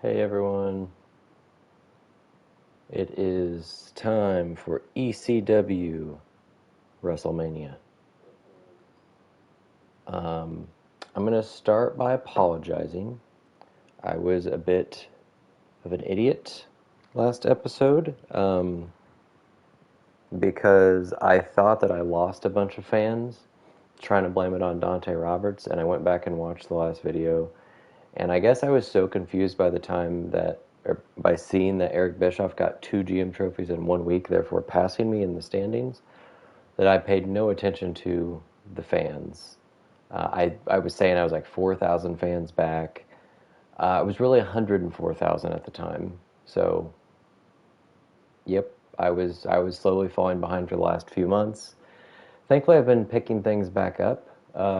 Hey everyone, it is time for ECW Wrestlemania. I'm going to start by apologizing. I was a bit of an idiot last episode because I thought that I lost a bunch of fans trying to blame it on Dante Roberts, and I went back and watched the last video. And I guess I was so confused by the time that, or by seeing that Eric Bischoff got 2 GM trophies in 1 week, therefore passing me in the standings, that I paid no attention to the fans. I was saying I was like 4,000 fans back. It was really 104,000 at the time. So, yep, I was slowly falling behind for the last few months. Thankfully, I've been picking things back up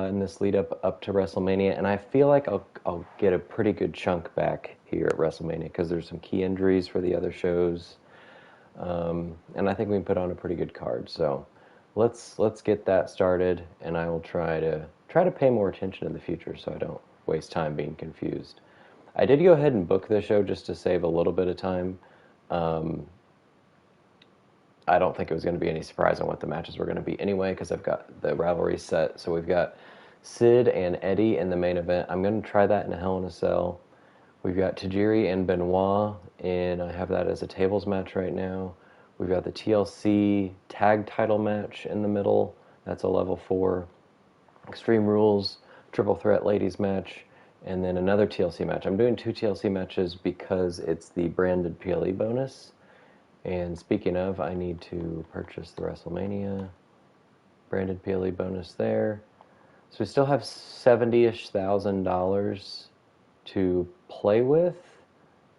in this lead up to WrestleMania, and I feel like I'll get a pretty good chunk back here at WrestleMania because there's some key injuries for the other shows, and I think we can put on a pretty good card. So let's get that started, and I will try to pay more attention in the future so I don't waste time being confused. I did go ahead and book the show just to save a little bit of time. Um, I don't think it was going to be any surprise on what the matches were going to be anyway, because I've got the rivalry set. So we've got Sid and Eddie in the main event. I'm going to try that in a Hell in a Cell. We've got Tajiri and Benoit, and I have that as a tables match right now. We've got the TLC tag title match in the middle. That's a level 4. Extreme Rules triple threat ladies match, and then another TLC match. I'm doing 2 TLC matches because it's the branded PLE bonus. And speaking of, I need to purchase the WrestleMania branded PLE bonus there. So we still have $70-ish thousand to play with.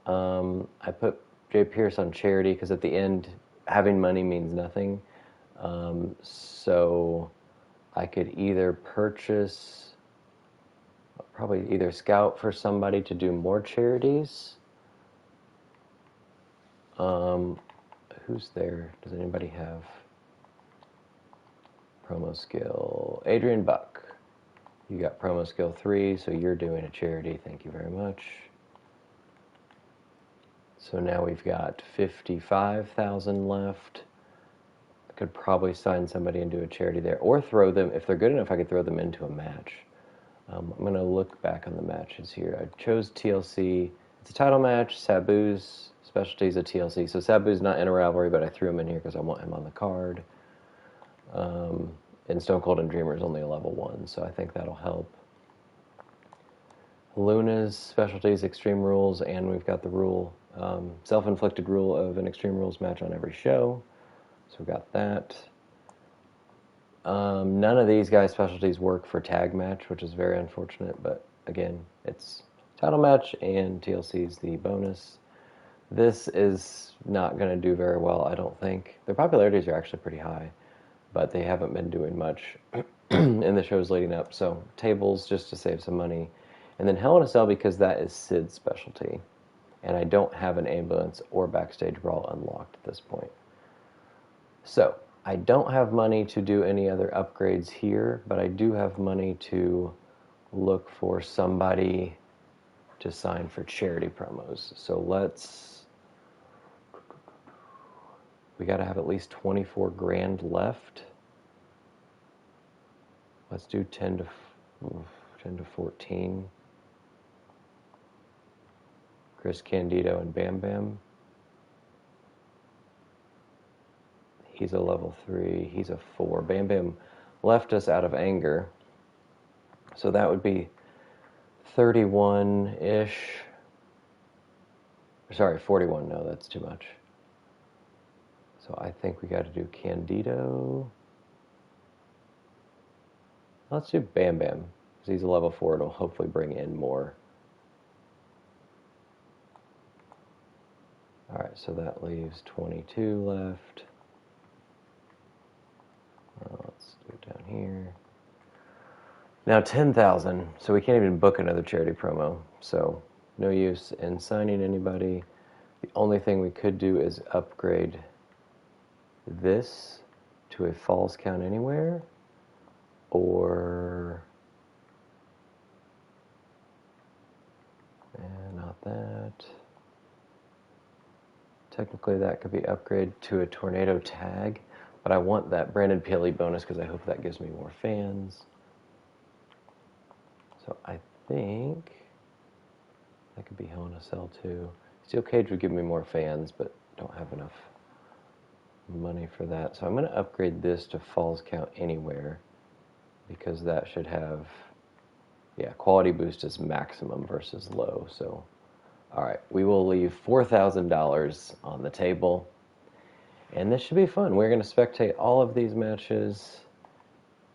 I put Jay Pierce on charity because at the end, having money means nothing. So I could either purchase, probably either scout for somebody to do more charities. Who's there? Does anybody have promo skill? Adrian Buck. You got promo skill 3, so you're doing a charity. Thank you very much. So now we've got 55,000 left. I could probably sign somebody and do a charity there, or throw them, if they're good enough, I could throw them into a match. I'm going to look back on the matches here. I chose TLC. It's a title match. Sabu's specialty is a TLC. So Sabu's not in a rivalry, but I threw him in here because I want him on the card. And Stone Cold and Dreamer is only a level 1, so I think that'll help. Luna's specialty is Extreme Rules, and we've got the rule, self-inflicted rule of an Extreme Rules match on every show. So we've got that. None of these guys' specialties work for tag match, which is very unfortunate, but again, it's title match and TLC's the bonus. This is not going to do very well, I don't think. Their popularities are actually pretty high, but they haven't been doing much in the shows leading up. So tables just to save some money. And then Hell in a Cell because that is Sid's specialty. And I don't have an ambulance or backstage brawl unlocked at this point. So I don't have money to do any other upgrades here, but I do have money to look for somebody to sign for charity promos. So we got to have at least 24 grand left. Let's do 10 to 14. Chris Candido and Bam Bam. He's a level 3. He's a 4. Bam Bam left us out of anger. So that would be 31-ish. Sorry, 41. No, that's too much. So I think we got to do Candido. Let's do Bam Bam, because he's a level 4. It'll hopefully bring in more. Alright, so that leaves 22 left. Let's do it down here. Now 10,000, so we can't even book another charity promo. So no use in signing anybody. The only thing we could do is upgrade this to a Falls Count Anywhere, or not that. that. Technically, that could be upgraded to a tornado tag, but I want that branded PLE bonus because I hope that gives me more fans. So I think that could be Hell in a Cell too. Steel Cage would give me more fans, but don't have enough money for that. So I'm going to upgrade this to Falls Count Anywhere because that should have, yeah, quality boost is maximum versus low. So, all right, we will leave $4,000 on the table, and this should be fun. We're going to spectate all of these matches,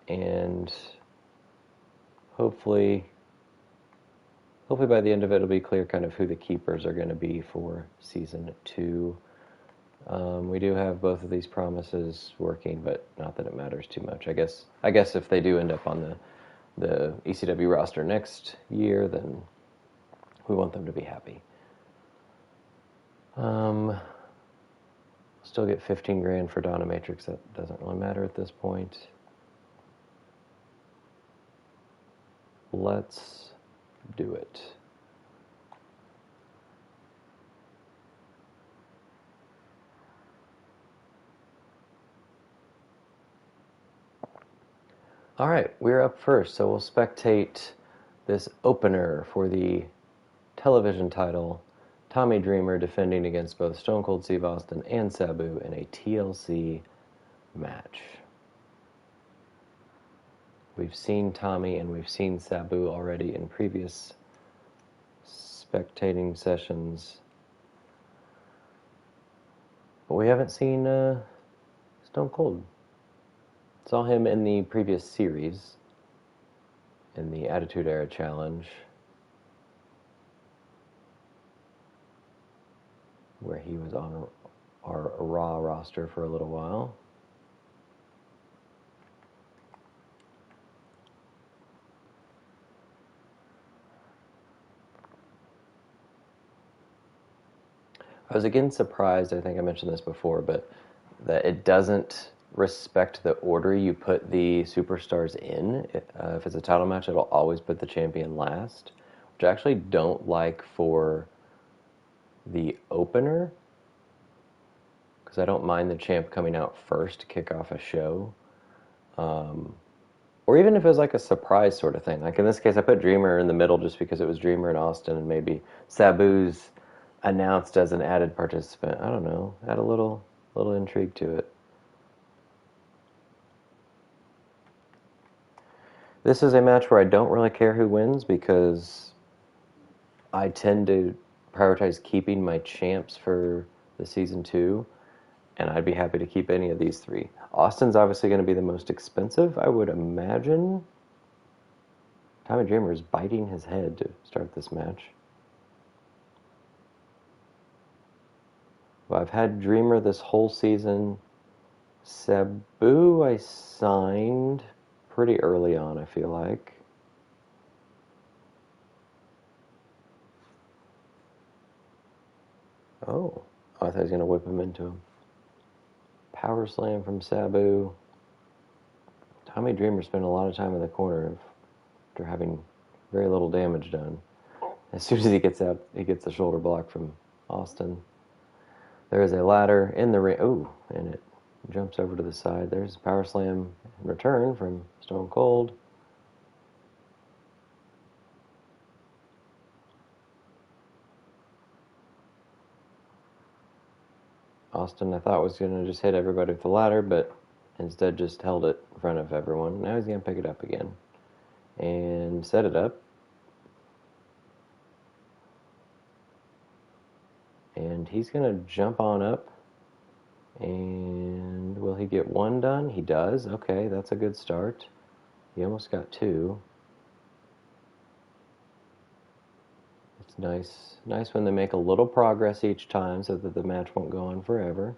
and hopefully by the end of it, it'll be clear kind of who the keepers are going to be for Season 2. We do have both of these promises working, but not that it matters too much. I guess if they do end up on the ECW roster next year, then we want them to be happy. Still get 15 grand for Dominatrix. That doesn't really matter at this point. Let's do it. All right, we're up first, so we'll spectate this opener for the television title. Tommy Dreamer defending against both Stone Cold Steve Austin and Sabu in a TLC match. We've seen Tommy and we've seen Sabu already in previous spectating sessions, but we haven't seen Stone Cold. Saw him in the previous series, in the Attitude Era Challenge, where he was on our Raw roster for a little while. I was again surprised, I think I mentioned this before, but that it doesn't respect the order you put the superstars in. If it's a title match, it'll always put the champion last, which I actually don't like for the opener, because I don't mind the champ coming out first to kick off a show. Or even if it was like a surprise sort of thing. Like in this case, I put Dreamer in the middle just because it was Dreamer and Austin, and maybe Sabu's announced as an added participant. I don't know. Add a little intrigue to it. This is a match where I don't really care who wins because I tend to prioritize keeping my champs for the Season 2, and I'd be happy to keep any of these three. Austin's obviously going to be the most expensive, I would imagine. Tommy Dreamer is biting his head to start this match. Well, I've had Dreamer this whole season. Sabu I signed pretty early on, I feel like. Oh, I thought he was going to whip him into him. Power slam from Sabu. Tommy Dreamer spent a lot of time in the corner after having very little damage done. As soon as he gets out, he gets the shoulder block from Austin. There is a ladder in the ring. Oh, and it jumps over to the side. There's a power slam in return from Stone Cold. Austin, I thought, was going to just hit everybody with the ladder, but instead just held it in front of everyone. Now he's going to pick it up again and set it up. And he's going to jump on up. And will he get one done? He does. Okay, that's a good start. He almost got two. It's nice when they make a little progress each time so that the match won't go on forever.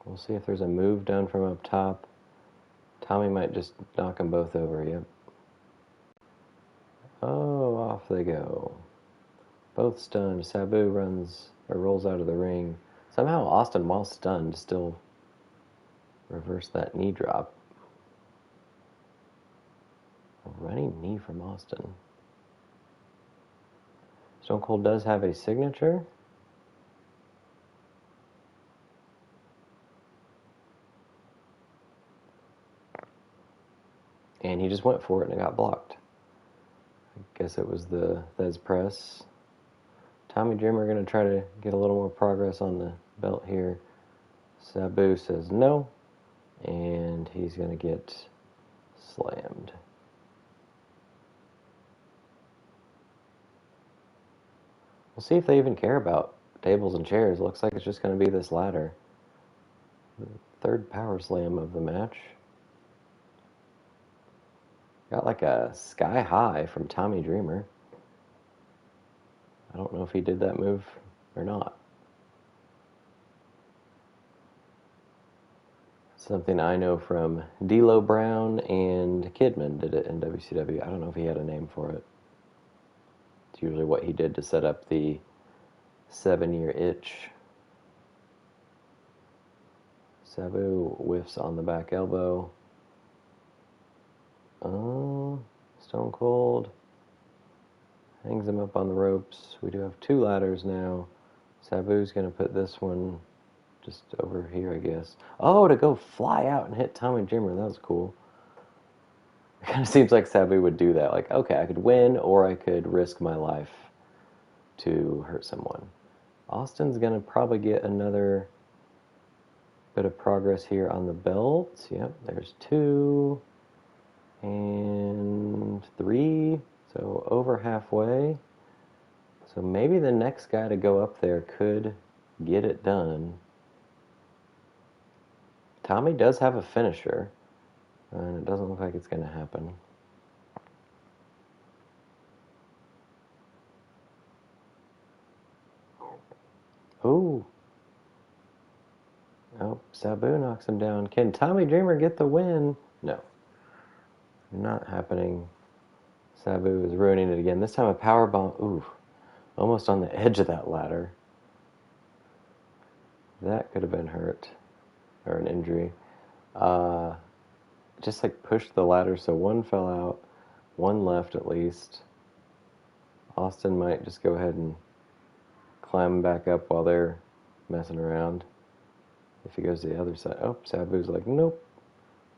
We'll see if there's a move done from up top. Tommy might just knock them both over. Yep. Oh, off they go. Both stunned. Sabu rolls out of the ring. Somehow Austin, while stunned, still reversed that knee drop. A running knee from Austin. Stone Cold does have a signature. And he just went for it and it got blocked. I guess it was the Thez press. Tommy Dreamer going to try to get a little more progress on the belt here. Sabu says no, and he's going to get slammed. We'll see if they even care about tables and chairs. Looks like it's just going to be this ladder. The third power slam of the match. Got like a sky high from Tommy Dreamer. I don't know if he did that move or not. Something I know from D'Lo Brown and Kidman did it in WCW. I don't know if he had a name for it. It's usually what he did to set up the 7-year itch. Sabu whiffs on the back elbow. Stone Cold hangs him up on the ropes. We do have 2 ladders now. Sabu's going to put this one just over here, I guess. Oh, to go fly out and hit Tommy Dreamer. That was cool. It kind of seems like Sabu would do that. Like, okay, I could win or I could risk my life to hurt someone. Austin's going to probably get another bit of progress here on the belt. Yep, there's 2 and 3. So over halfway. So maybe the next guy to go up there could get it done. Tommy does have a finisher, and it doesn't look like it's going to happen. Ooh. Oh, Sabu knocks him down. Can Tommy Dreamer get the win? No. Not happening. Sabu is ruining it again. This time a powerbomb. Ooh. Almost on the edge of that ladder. That could have been hurt. Or an injury. Just like pushed the ladder so one fell out. One left at least. Austin might just go ahead and climb back up while they're messing around. If he goes to the other side. Oh, Sabu's like, nope.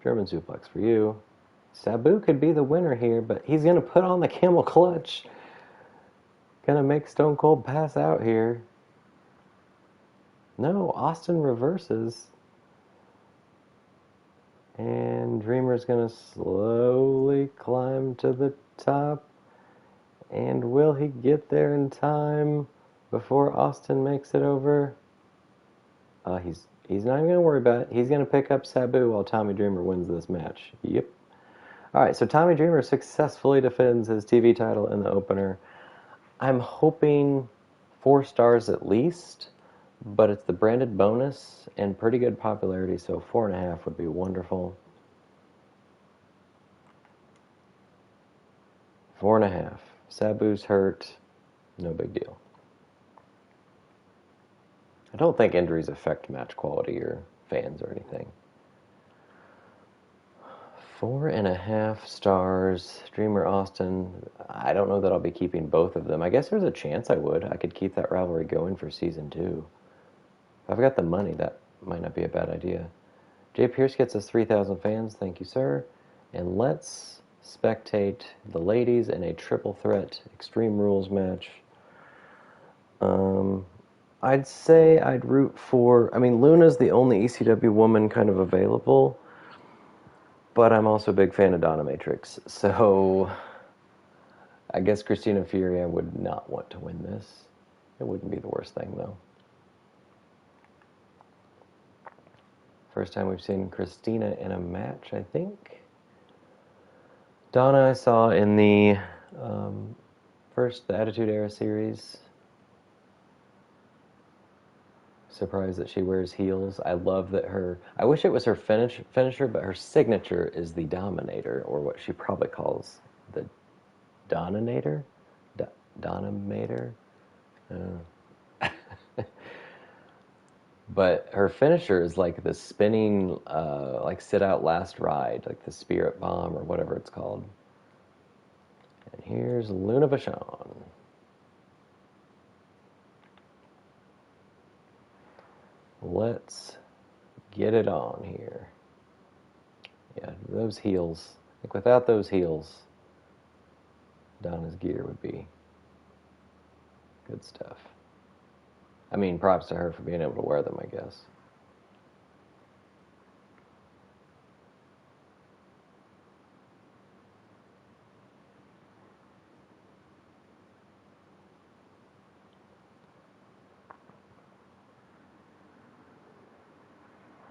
German suplex for you. Sabu could be the winner here, but he's going to put on the camel clutch. Going to make Stone Cold pass out here. No, Austin reverses. And Dreamer's going to slowly climb to the top. And will he get there in time before Austin makes it over? He's not even going to worry about it. He's going to pick up Sabu while Tommy Dreamer wins this match. Yep. All right, so Tommy Dreamer successfully defends his TV title in the opener. I'm hoping 4 stars at least, but it's the branded bonus and pretty good popularity, so 4.5 would be wonderful. 4.5. Sabu's hurt. No big deal. I don't think injuries affect match quality or fans or anything. 4.5 stars. Dreamer Austin. I don't know that I'll be keeping both of them. I guess there's a chance I would. I could keep that rivalry going for season 2. If I've got the money, that might not be a bad idea. Jay Pierce gets us 3,000 fans. Thank you, sir. And let's spectate the ladies in a triple threat Extreme Rules match. I'd say I'd root for... I mean, Luna's the only ECW woman kind of available, but I'm also a big fan of Dominatrix, so I guess Christina Furia would not want to win this. It wouldn't be the worst thing, though. First time we've seen Christina in a match, I think. Donna I saw in the Attitude Era series. Surprised that she wears heels. I love that I wish it was her finisher, but her signature is the Dominator, or what she probably calls the Doninator? Donomator? But her finisher is like the spinning, like sit out last ride, like the Spirit Bomb or whatever it's called. And here's Luna Vachon. Let's get it on here. Yeah, those heels. Like without those heels, Donna's gear would be good stuff. I mean, props to her for being able to wear them, I guess.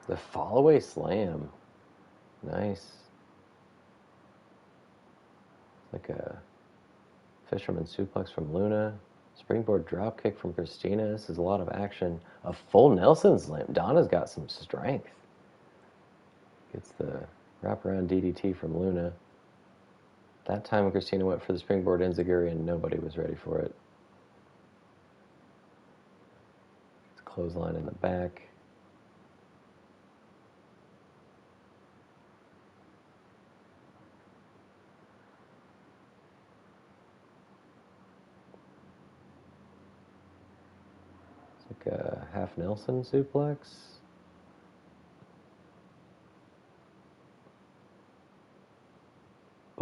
The fallaway slam. Nice. Like a fisherman suplex from Luna. Springboard dropkick from Christina. This is a lot of action. A full Nelson slam. Donna's got some strength. Gets the wraparound DDT from Luna. That time when Christina went for the springboard enziguri and nobody was ready for it. It's a clothesline in the back. It's like a half Nelson suplex.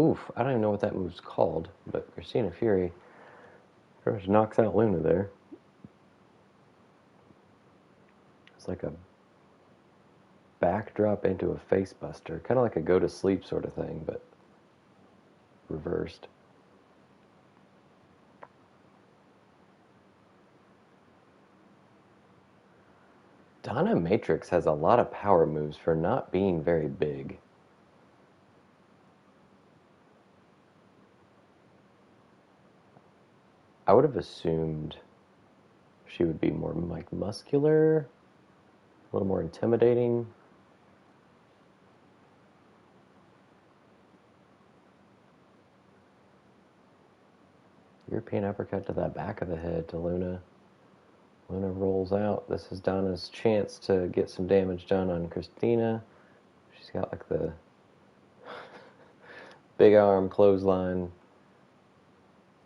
Oof, I don't even know what that move's called, but Christina Fury pretty much knocks out Luna there. It's like a backdrop into a face buster, kind of like a go to sleep sort of thing, but reversed. Donna Matrix has a lot of power moves for not being very big. I would have assumed she would be more like muscular, a little more intimidating. European uppercut to the back of the head to Luna. Luna rolls out. This is Donna's chance to get some damage done on Christina. She's got like the big arm clothesline.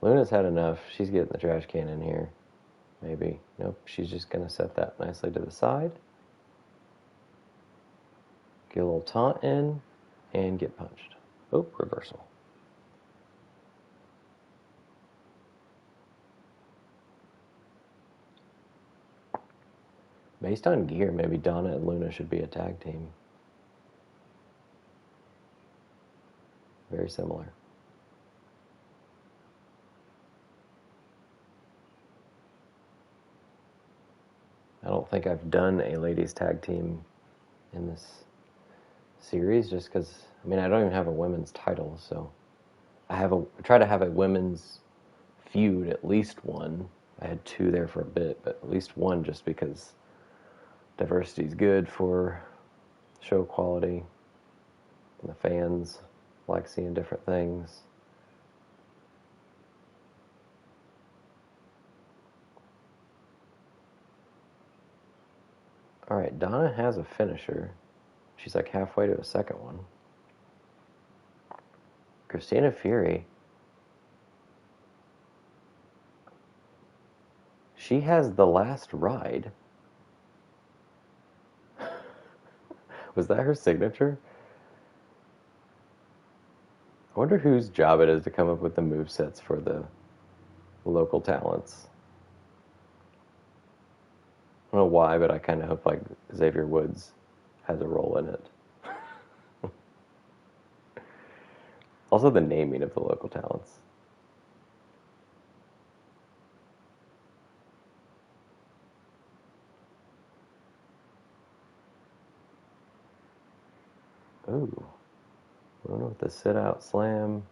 Luna's had enough. She's getting the trash can in here. Maybe. Nope. She's just going to set that nicely to the side. Get a little taunt in and get punched. Oh, reversal. Based on gear, maybe Donna and Luna should be a tag team. Very similar. I don't think I've done a ladies tag team in this series just because, I mean, I don't even have a women's title, so I try to have a women's feud, at least one. I had two there for a bit, but at least one just because diversity is good for show quality. And the fans like seeing different things. All right, Donna has a finisher. She's like halfway to a second one. Christina Fury. She has the last ride. Was that her signature? I wonder whose job it is to come up with the movesets for the local talents. I don't know why, but I kind of hope like Xavier Woods has a role in it. Also, the naming of the local talents. Ooh. Luna with the sit-out slam.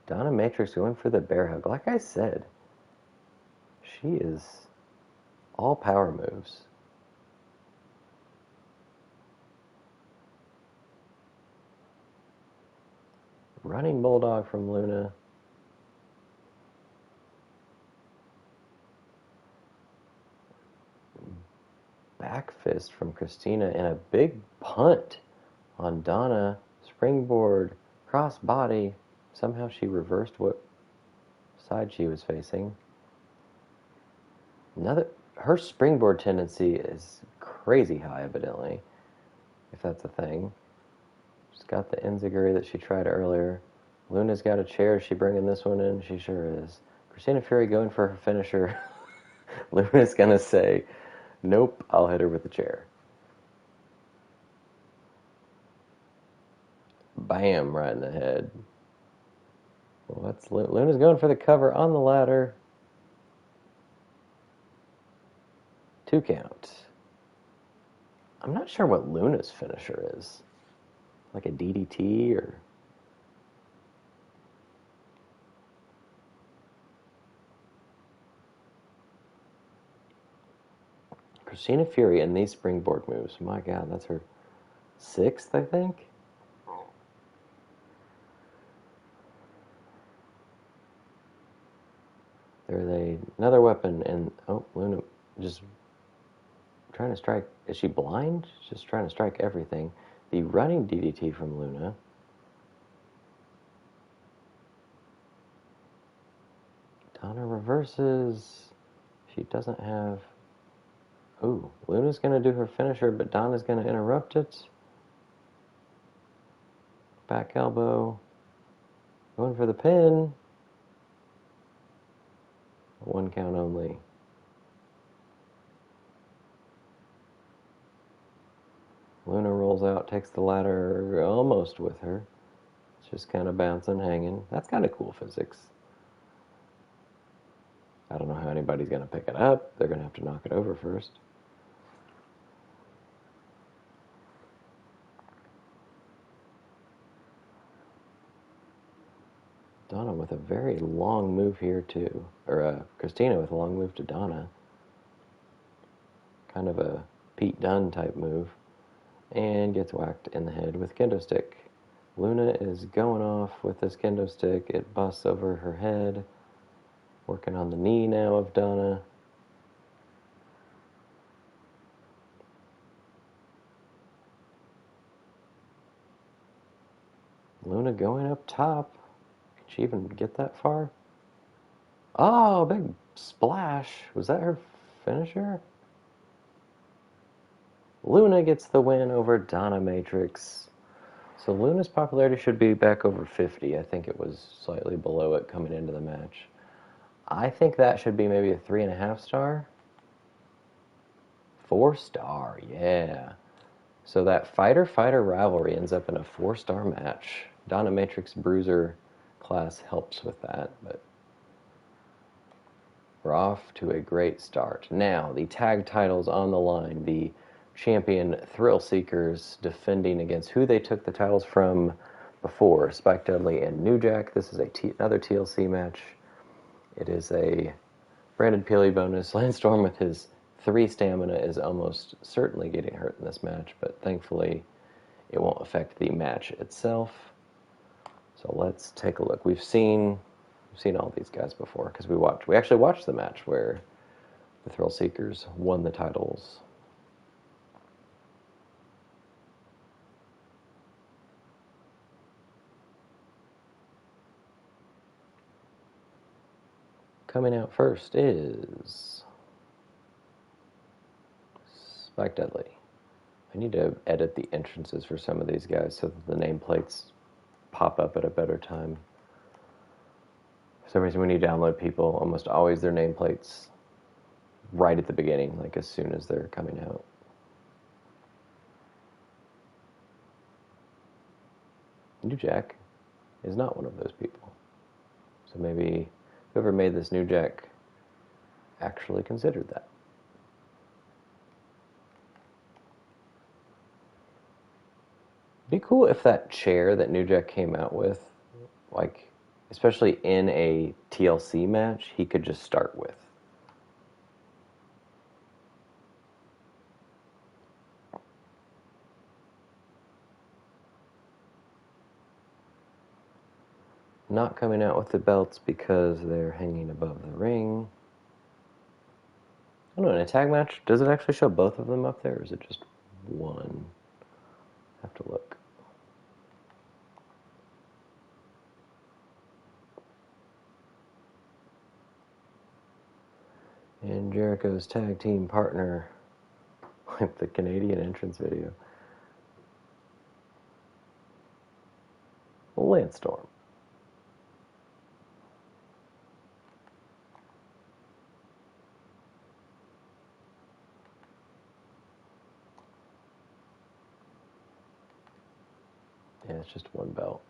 Donna Matrix going for the bear hug. Like I said, she is all power moves. Running Bulldog from Luna. Back fist from Christina and a big punt on Donna. Springboard, cross body. Somehow she reversed what side she was facing. her springboard tendency is crazy high, evidently, if that's a thing. She's got the enziguri that she tried earlier. Luna's got a chair. Is she bringing this one in? She sure is. Christina Fury going for her finisher. Luna's going to say, nope, I'll hit her with the chair. Bam, right in the head. Well, that's Luna's going for the cover on the ladder. 2 count. I'm not sure what Luna's finisher is. Like a DDT or... Christina Fury and these springboard moves. My God, that's her 6th, I think? There's another weapon, and oh, Luna just trying to strike. Is she blind? She's just trying to strike everything. The running DDT from Luna. Donna reverses. She doesn't have... Ooh, Luna's going to do her finisher, but Donna's going to interrupt it. Back elbow. Going for the pin. 1 count only. Luna rolls out, takes the ladder almost with her. It's just kind of bouncing, hanging. That's kind of cool physics. I don't know how anybody's going to pick it up. They're going to have to knock it over first. Donna with a very long move here, too. Or Christina with a long move to Donna. Kind of a Pete Dunne type move. And gets whacked in the head with kendo stick. Luna is going off with this kendo stick. It busts over her head. Working on the knee now of Donna. Luna going up top. Can she even get that far? Oh, big splash. Was that her finisher? Luna gets the win over Donna Matrix. So Luna's popularity should be back over 50. I think it was slightly below it coming into the match. I think that should be maybe a 3.5 star. 4 star, yeah. So that fighter-fighter rivalry ends up in a 4-star match. Donna Matrix Bruiser class helps with that, but we're off to a great start. Now, the tag titles on the line. The champion Thrill Seekers defending against who they took the titles from before, Spike Dudley and New Jack. This is another TLC match. It is a Brandon Peely bonus. Lance Storm with his 3 stamina is almost certainly getting hurt in this match, but thankfully it won't affect the match itself. So let's take a look. We've seen all these guys before because we actually watched the match where the Thrill Seekers won the titles. Coming out first is Spike Dudley. I need to edit the entrances for some of these guys so that the nameplates pop up at a better time. For some reason, when you download people, almost always their nameplates right at the beginning, like as soon as they're coming out. New Jack is not one of those people. So maybe whoever made this New Jack actually considered that. It'd be cool if that chair that New Jack came out with, like, especially in a TLC match, he could just start with. Not coming out with the belts because they're hanging above the ring. I don't know, in a tag match, does it actually show both of them up there, or is it just one? I have to look. And Jericho's tag team partner, like the Canadian entrance video, Lance Storm. Yeah, it's just one belt.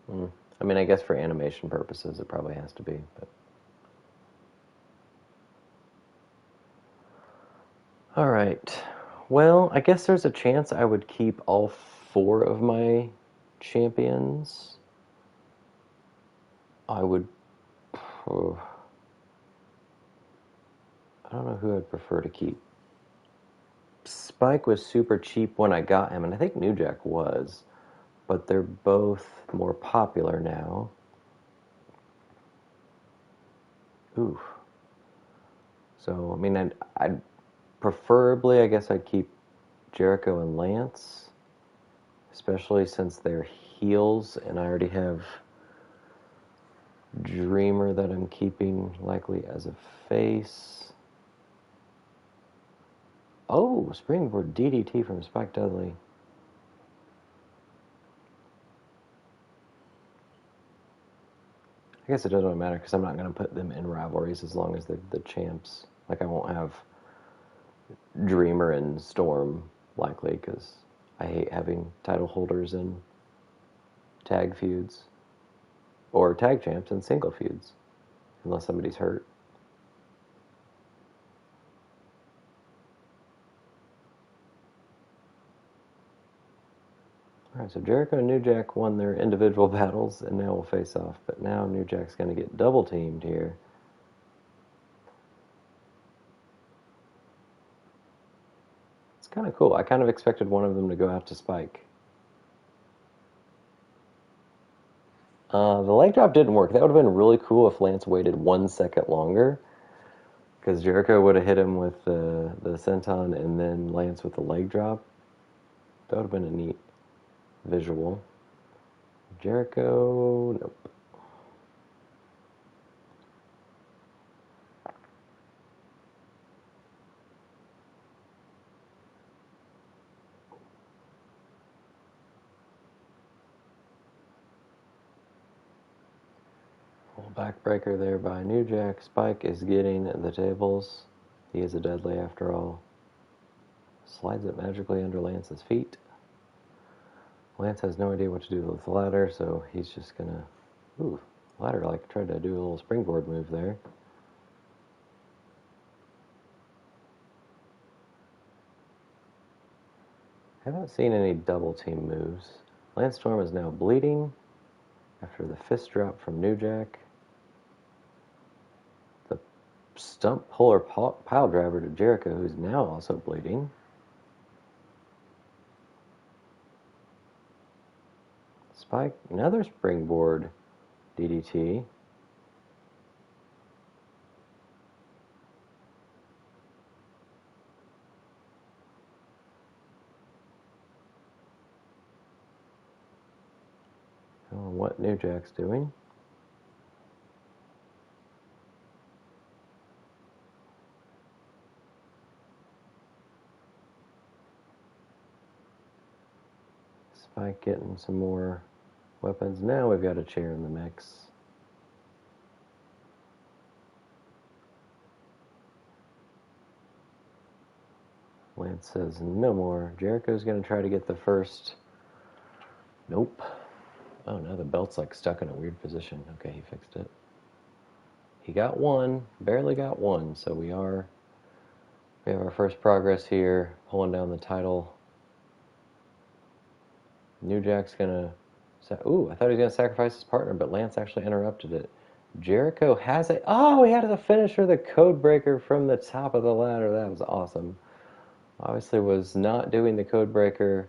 I mean, I guess for animation purposes, it probably has to be, but. All right. Well, I guess there's a chance I would keep all 4 of my champions. I would. Oh, I don't know who I'd prefer to keep. Spike was super cheap when I got him, and I think New Jack was, but they're both more popular now. Ooh. So, I mean, I'd preferably, I guess I'd keep Jericho and Lance, especially since they're heels, and I already have Dreamer that I'm keeping likely as a face. Oh, springboard DDT from Spike Dudley. I guess it doesn't matter because I'm not going to put them in rivalries as long as they're the champs. Like, I won't have Dreamer and Storm likely because I hate having title holders in tag feuds or tag champs in single feuds unless somebody's hurt. Alright, so Jericho and New Jack won their individual battles and now will face off, but now New Jack's going to get double teamed here. It's kind of cool. I kind of expected one of them to go out to Spike. The leg drop didn't work. That would have been really cool if Lance waited 1 second longer, because Jericho would have hit him with the senton and then Lance with the leg drop. That would have been a neat visual. Jericho, nope. Backbreaker there by New Jack. Spike is getting the tables. He is a Dudley after all. Slides it magically under Lance's feet. Lance has no idea what to do with the ladder, so he's just gonna... Ooh, ladder like tried to do a little springboard move there. Haven't seen any double team moves. Lance Storm is now bleeding after the fist drop from New Jack. The stump puller pile driver to Jericho, who's now also bleeding. Spike, another springboard DDT. I don't know what New Jack's doing. Spike getting some more weapons. Now we've got a chair in the mix. Lance says no more. Jericho's going to try to get the first. Nope. Oh, now the belt's like stuck in a weird position. Okay, he fixed it. He got one, barely got one, so we have our first progress here, pulling down the title. New Jack's gonna, ooh, I thought he was gonna sacrifice his partner, but Lance actually interrupted it. Jericho has it. Oh, he had the finisher, the code breaker from the top of the ladder. That was awesome. Obviously was not doing the code breaker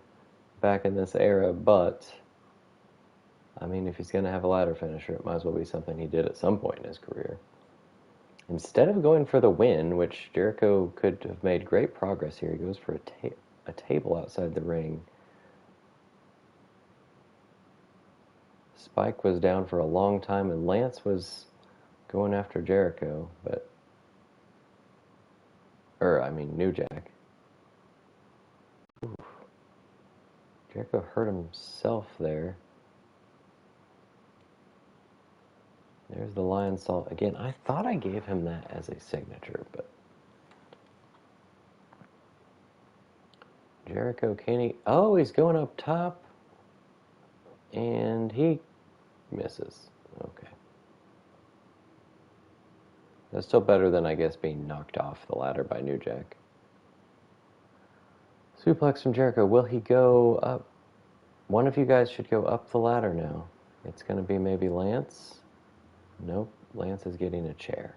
back in this era, but I mean, if he's going to have a ladder finisher, it might as well be something he did at some point in his career. Instead of going for the win, which Jericho could have made great progress here, he goes for a table outside the ring. Spike was down for a long time, and Lance was going after Jericho, but New Jack. Oof. Jericho hurt himself there. There's the lion salt again. I thought I gave him that as a signature, but Jericho, can he? Oh, he's going up top, and he misses. Okay. That's still better than, I guess, being knocked off the ladder by New Jack. Suplex from Jericho. Will he go up? One of you guys should go up the ladder now. It's going to be maybe Lance. Nope. Lance is getting a chair.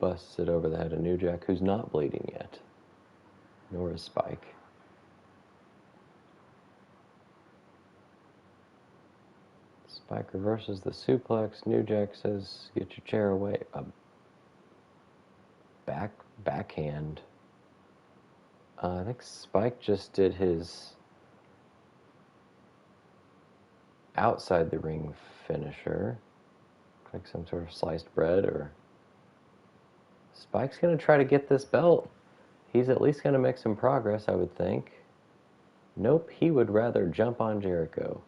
Busts it over the head of New Jack, who's not bleeding yet. Nor is Spike. Spike reverses the suplex. New Jack says, "Get your chair away." Backhand. I think Spike just did his outside the ring finisher. Like some sort of sliced bread, or Spike's going to try to get this belt. He's at least going to make some progress, I would think. Nope, he would rather jump on Jericho.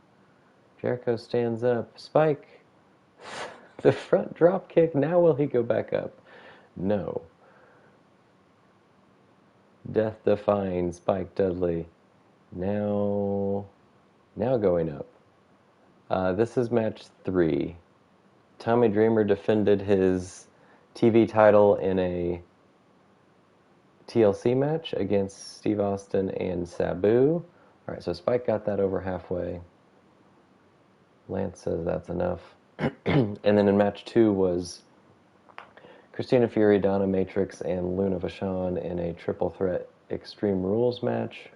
Jericho stands up. Spike, the front drop kick. Now will he go back up? No. Death defying Spike Dudley. Now going up. This is match 3. Tommy Dreamer defended his TV title in a TLC match against Steve Austin and Sabu. Alright, so Spike got that over halfway. Lance says that's enough. And then in match 2 was Christina Fury, Donna Matrix, and Luna Vachon in a triple threat Extreme Rules match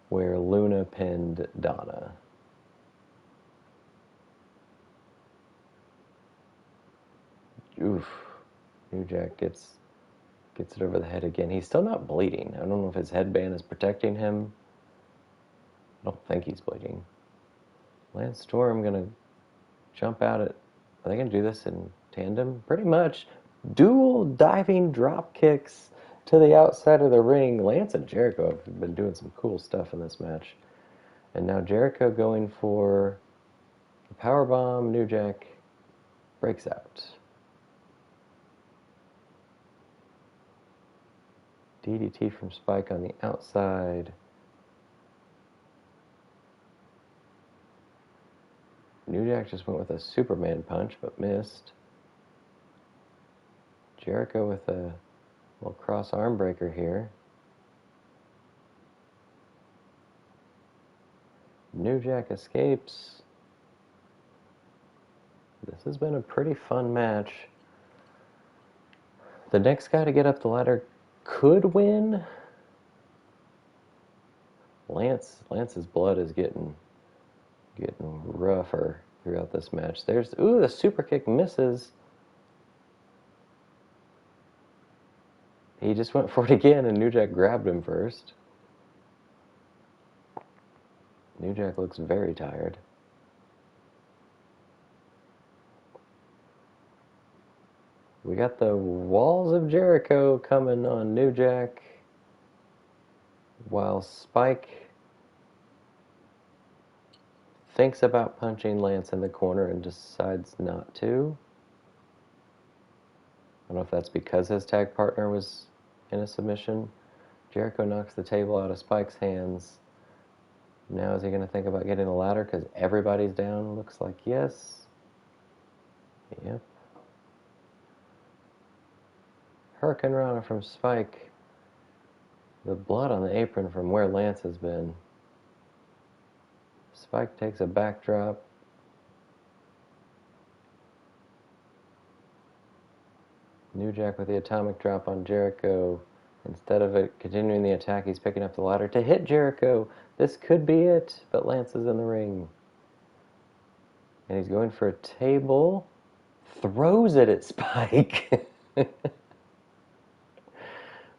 where Luna pinned Donna. Oof. New Jack gets it over the head again. He's still not bleeding. I don't know if his headband is protecting him. I don't think he's bleeding. Lance Storm gonna jump out at... Are they gonna do this in tandem? Pretty much. Dual diving drop kicks to the outside of the ring. Lance and Jericho have been doing some cool stuff in this match. And now Jericho going for the powerbomb. New Jack breaks out. DDT from Spike on the outside. New Jack just went with a Superman punch, but missed. Jericho with a little cross arm breaker here. New Jack escapes. This has been a pretty fun match. The next guy to get up the ladder could win. Lance's blood is getting rougher throughout this match. The super kick misses. He just went for it again, and New Jack grabbed him first. New Jack looks very tired. We got the Walls of Jericho coming on New Jack, while Spike thinks about punching Lance in the corner and decides not to. I don't know if that's because his tag partner was in a submission. Jericho knocks the table out of Spike's hands. Now is he going to think about getting a ladder because everybody's down? Looks like yes. Yep. Hurricane Rana from Spike. The blood on the apron from where Lance has been. Spike takes a backdrop. New Jack with the atomic drop on Jericho. Instead of it continuing the attack, he's picking up the ladder to hit Jericho. This could be it, but Lance is in the ring. And he's going for a table. Throws it at Spike.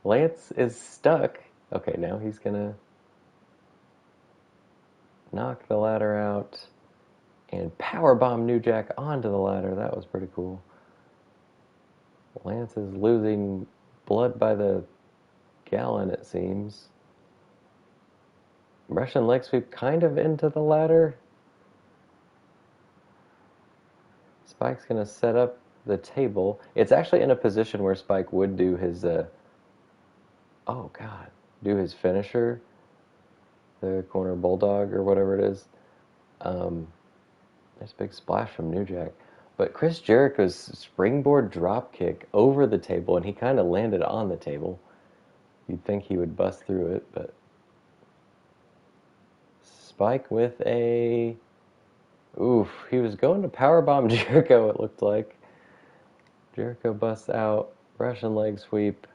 Lance is stuck. Okay, now he's gonna knock the ladder out. And powerbomb New Jack onto the ladder. That was pretty cool. Lance is losing blood by the gallon, it seems. Russian leg sweep kind of into the ladder. Spike's going to set up the table. It's actually in a position where Spike would do his, do his finisher, the corner bulldog or whatever it is. Nice big splash from New Jack. But Chris Jericho's springboard drop kick over the table, and he kind of landed on the table. You'd think he would bust through it, but Spike with a... Oof, he was going to powerbomb Jericho, it looked like. Jericho busts out, Russian leg sweep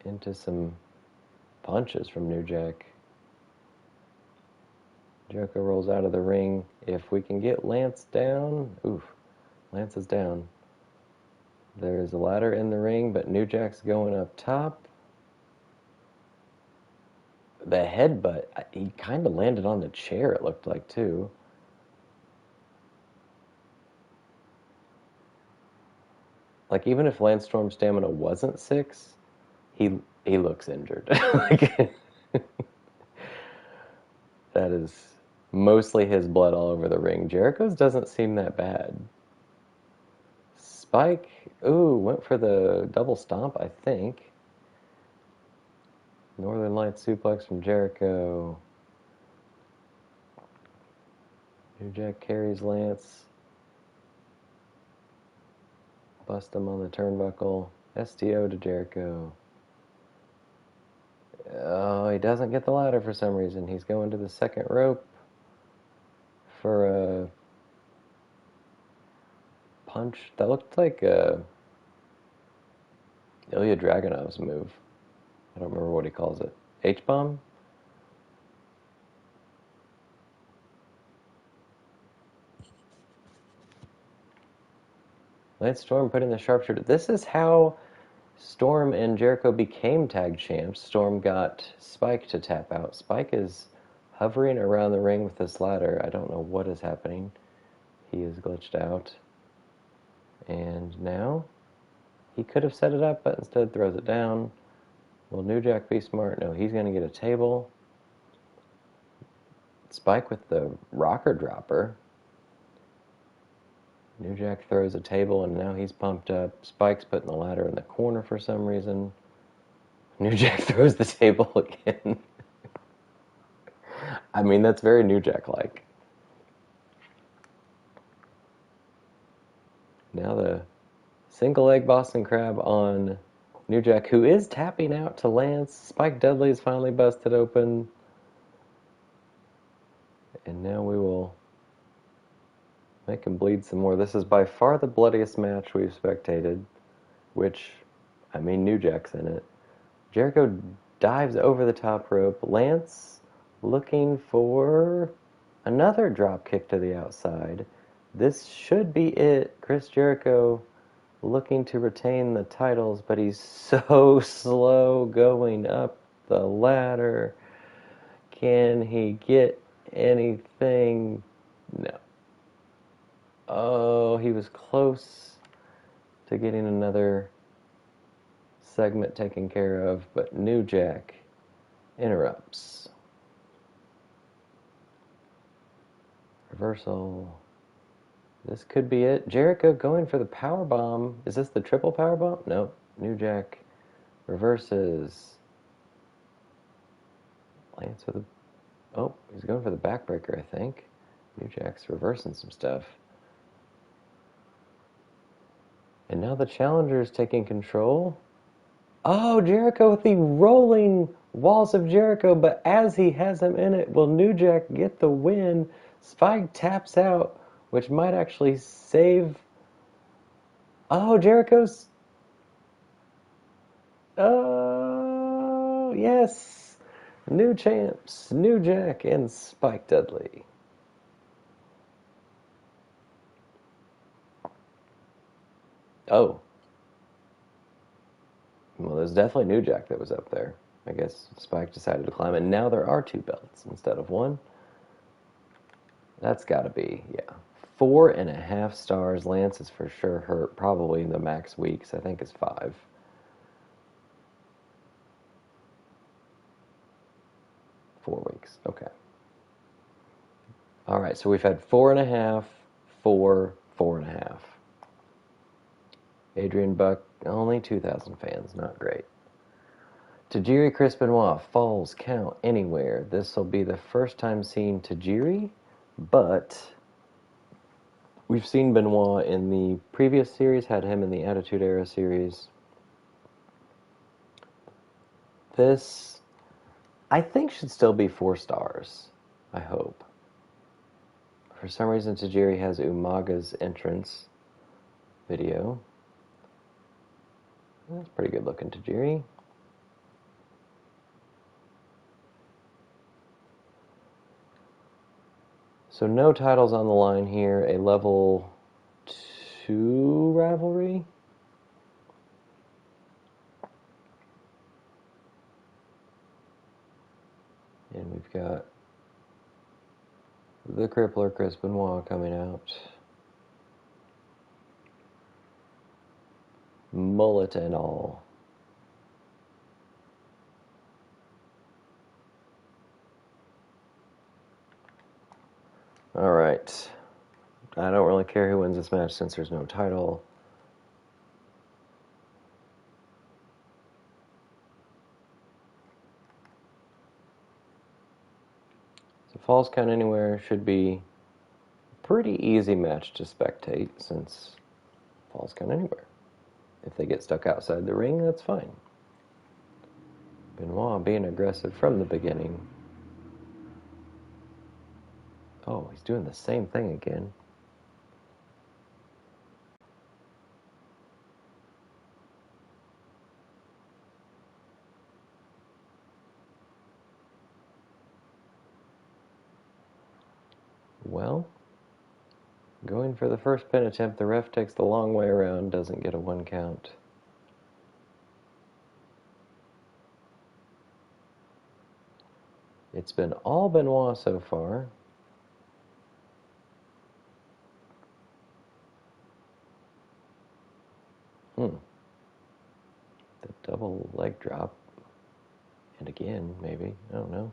into some punches from New Jack. Jericho rolls out of the ring. If we can get Lance down... Oof, Lance is down. There's a ladder in the ring, but New Jack's going up top. The headbutt, he kind of landed on the chair, it looked like, too. Like, even if Lance Storm's stamina wasn't 6, he looks injured. Like, that is mostly his blood all over the ring. Jericho's doesn't seem that bad. Spike, went for the double stomp, I think. Northern Lights suplex from Jericho. New Jack carries Lance. Bust him on the turnbuckle. STO to Jericho. Oh, he doesn't get the ladder for some reason. He's going to the second rope for a punch. That looked like Ilya Dragunov's move. I don't remember what he calls it. H-bomb? Lance Storm putting the sharpshooter. This is how Storm and Jericho became tag champs. Storm got Spike to tap out. Spike is hovering around the ring with this ladder. I don't know what is happening. He is glitched out. And now he could have set it up, but instead throws it down. Will New Jack be smart? No, he's going to get a table. Spike with the rocker dropper. New Jack throws a table, and now he's pumped up. Spike's putting the ladder in the corner for some reason. New Jack throws the table again. I mean, that's very New Jack-like. Now the single leg Boston Crab on New Jack, who is tapping out to Lance. Spike Dudley is finally busted open. And now we will make him bleed some more. This is by far the bloodiest match we've spectated, which, I mean, New Jack's in it. Jericho dives over the top rope. Lance looking for another drop kick to the outside. This should be it. Chris Jericho looking to retain the titles, but he's so slow going up the ladder. Can he get anything? No. Oh, he was close to getting another segment taken care of, but New Jack interrupts. Reversal. This could be it. Jericho going for the power bomb. Is this the triple power bomb? No. New Jack reverses. Lance with a... Oh, he's going for the backbreaker, I think. New Jack's reversing some stuff. And now the challenger is taking control. Oh, Jericho with the rolling walls of Jericho, but as he has him in it, will New Jack get the win? Spike taps out, which might actually save... Oh, Jericho's... Oh, yes! New champs, New Jack and Spike Dudley. Oh. Well, there's definitely New Jack that was up there. I guess Spike decided to climb, and now there are 2 belts instead of 1. That's got to be, yeah. 4.5 stars. Lance is for sure hurt. Probably the max weeks, I think, is 5. 4 weeks. Okay. All right, so we've had 4.5, 4, 4.5. Adrian Buck, only 2,000 fans. Not great. Tajiri Chris Benoit, falls count anywhere. This will be the first time seeing Tajiri, but we've seen Benoit in the previous series, had him in the Attitude Era series. This, I think, should still be 4 stars. I hope. For some reason, Tajiri has Umaga's entrance video. That's pretty good looking, Tajiri. So no titles on the line here. A level 2 rivalry. And we've got the Crippler, Chris Benoit, coming out. Mullet and all. Alright. I don't really care who wins this match since there's no title. So Falls Count Anywhere should be a pretty easy match to spectate since Falls Count Anywhere. If they get stuck outside the ring, that's fine. Benoit being aggressive from the beginning. Oh, he's doing the same thing again. Well, going for the first pin attempt, the ref takes the long way around, doesn't get a 1 count. It's been all Benoit so far. The double leg drop. And again, maybe. I don't know.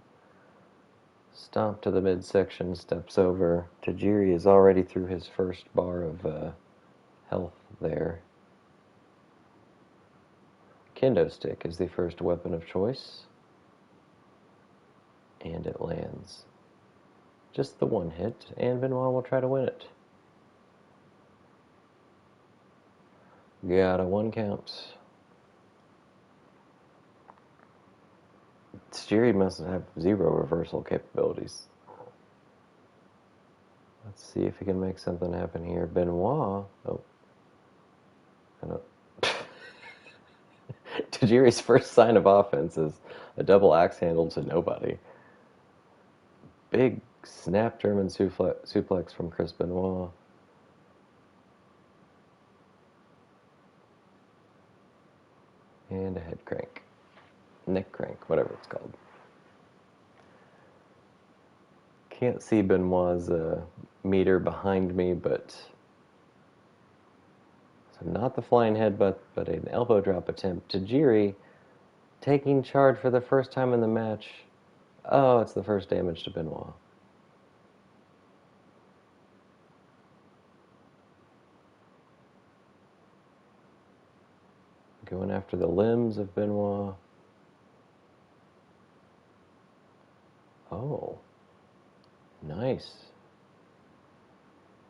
Stomp to the midsection, steps over. Tajiri is already through his first bar of health there. Kendo stick is the first weapon of choice. And it lands. Just the 1 hit, and Benoit will try to win it. Got a 1 count. Tajiri must have 0 reversal capabilities. Let's see if he can make something happen here. Benoit. Oh. I don't. Tajiri's first sign of offense is a double axe handle to nobody. Big snap German suplex from Chris Benoit. And a head crank. Neck crank, whatever it's called. Can't see Benoit's meter behind me, but... So not the flying headbutt, but an elbow drop attempt. Tajiri taking charge for the first time in the match. Oh, it's the first damage to Benoit. Going after the limbs of Benoit. Oh. Nice.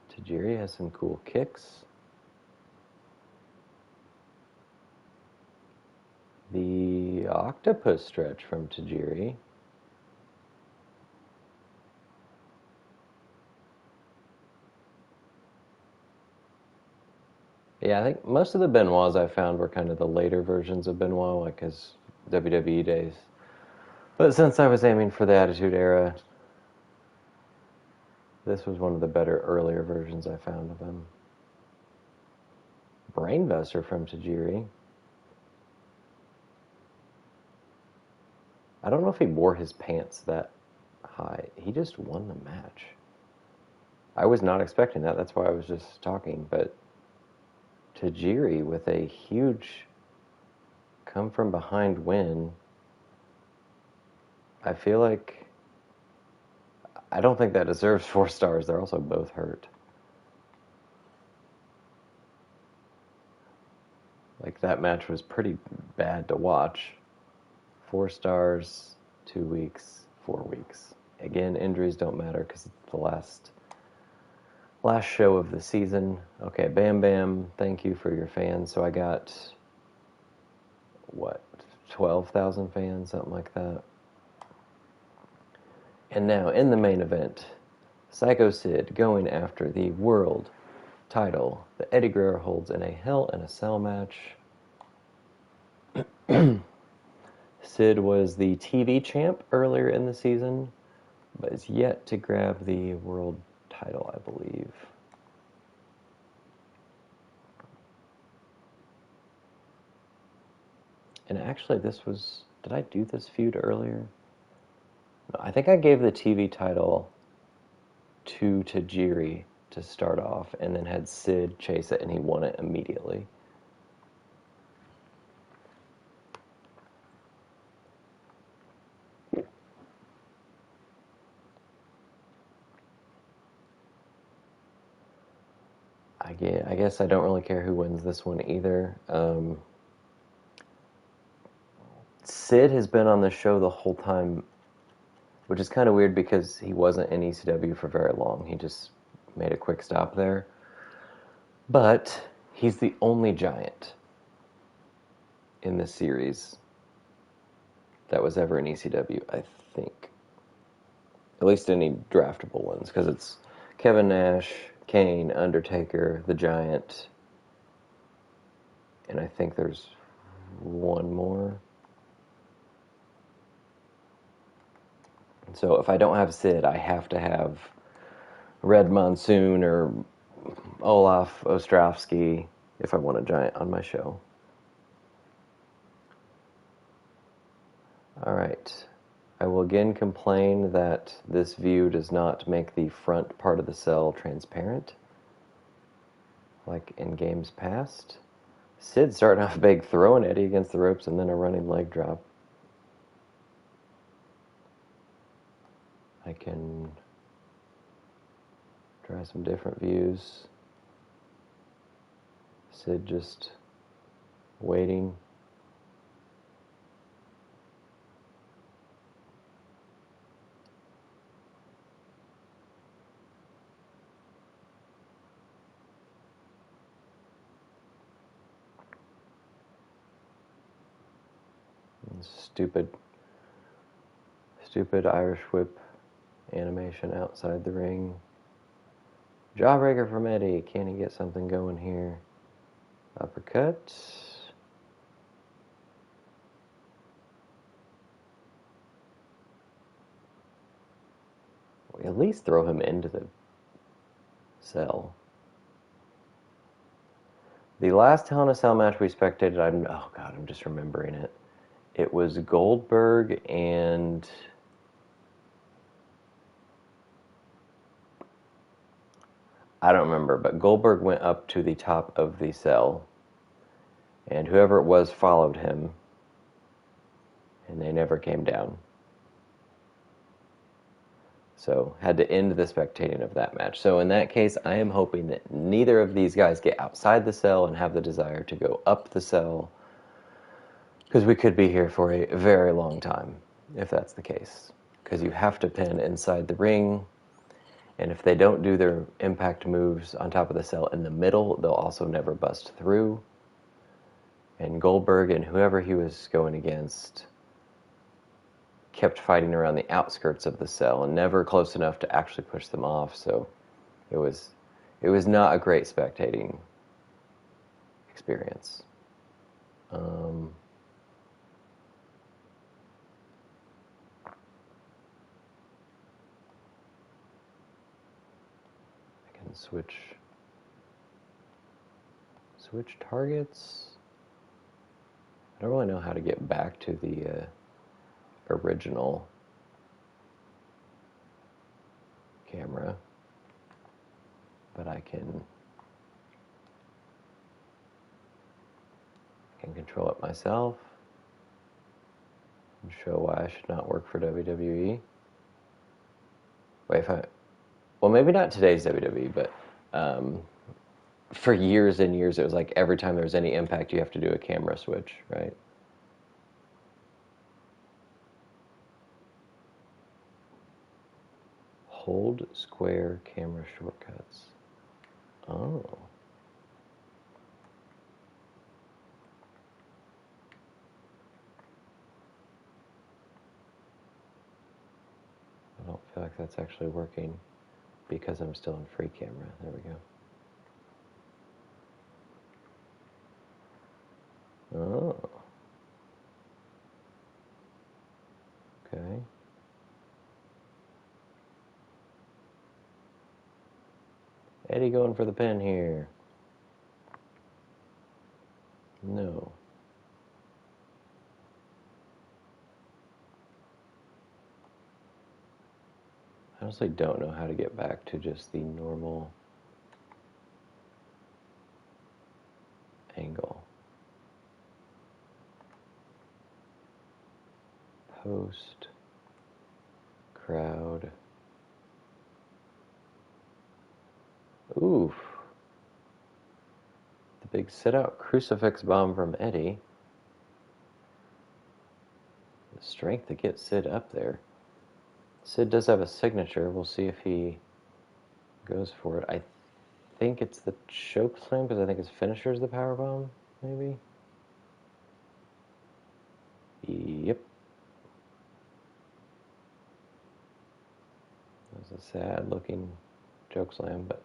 Tajiri has some cool kicks. The octopus stretch from Tajiri. Yeah, I think most of the Benoits I found were kind of the later versions of Benoit, like his WWE days. But since I was aiming for the Attitude Era, this was one of the better earlier versions I found of him. Brainbuster from Tajiri. I don't know if he wore his pants that high. He just won the match. I was not expecting that. That's why I was just talking. But Tajiri with a huge come from behind win. I feel like I don't think that deserves 4 stars. They're also both hurt. Like, that match was pretty bad to watch. 4 stars, 2 weeks, 4 weeks. Again, injuries don't matter because it's the last show of the season. Okay, Bam Bam, thank you for your fans. So I got, what, 12,000 fans, something like that. And now, in the main event, Psycho Sid going after the world title that Eddie Guerrero holds in a Hell in a Cell match. Sid was the TV champ earlier in the season, but is yet to grab the world title, I believe. And actually, this was... Did I do this feud earlier? No, I think I gave the TV title to Tajiri to start off, and then had Sid chase it, and he won it immediately. I guess I don't really care who wins this one either. Sid has been on the show the whole time, which is kind of weird because he wasn't in ECW for very long. He just made a quick stop there. But he's the only giant in this series that was ever in ECW, I think. At least any draftable ones, because it's Kevin Nash, Kane, Undertaker, The Giant, and I think there's one more. So if I don't have Sid, I have to have Red Monsoon or Olaf Ostrovsky if I want a giant on my show. Alright. I will again complain that this view does not make the front part of the cell transparent, like in games past. Sid starting off big, throwing Eddie against the ropes, and then a running leg drop. I can try some different views. Sid just waiting. Stupid Irish whip animation outside the ring. Jawbreaker from Eddie. Can he get something going here? Uppercut. We at least throw him into the cell. The last Hell in a Cell match we spectated, oh god, I'm just remembering it. It was Goldberg and... I don't remember, but Goldberg went up to the top of the cell, and whoever it was followed him, and they never came down. So, had to end the spectating of that match. So in that case, I am hoping that neither of these guys get outside the cell and have the desire to go up the cell, because we could be here for a very long time, if that's the case. Because you have to pin inside the ring, and if they don't do their impact moves on top of the cell in the middle, they'll also never bust through. And Goldberg and whoever he was going against kept fighting around the outskirts of the cell and never close enough to actually push them off. So it was not a great spectating experience. I can switch targets. I don't really know how to get back to the original camera. but I can control it myself and show why I should not work for WWE. Wait, well, maybe not today's WWE, but for years and years, it was like every time there was any impact, you have to do a camera switch, right? Hold square camera shortcuts. Oh. I don't feel like that's actually working because I'm still in free camera. There we go. Oh. Okay. Eddie going for the pin here. No. I honestly don't know how to get back to just the normal angle. Post. Crowd. Oof. The big sit-out crucifix bomb from Eddie. The strength to get Sid up there. Sid does have a signature. We'll see if he goes for it. I think it's the choke slam because I think his finisher is the power bomb, maybe? Yep. That was a sad looking choke slam, but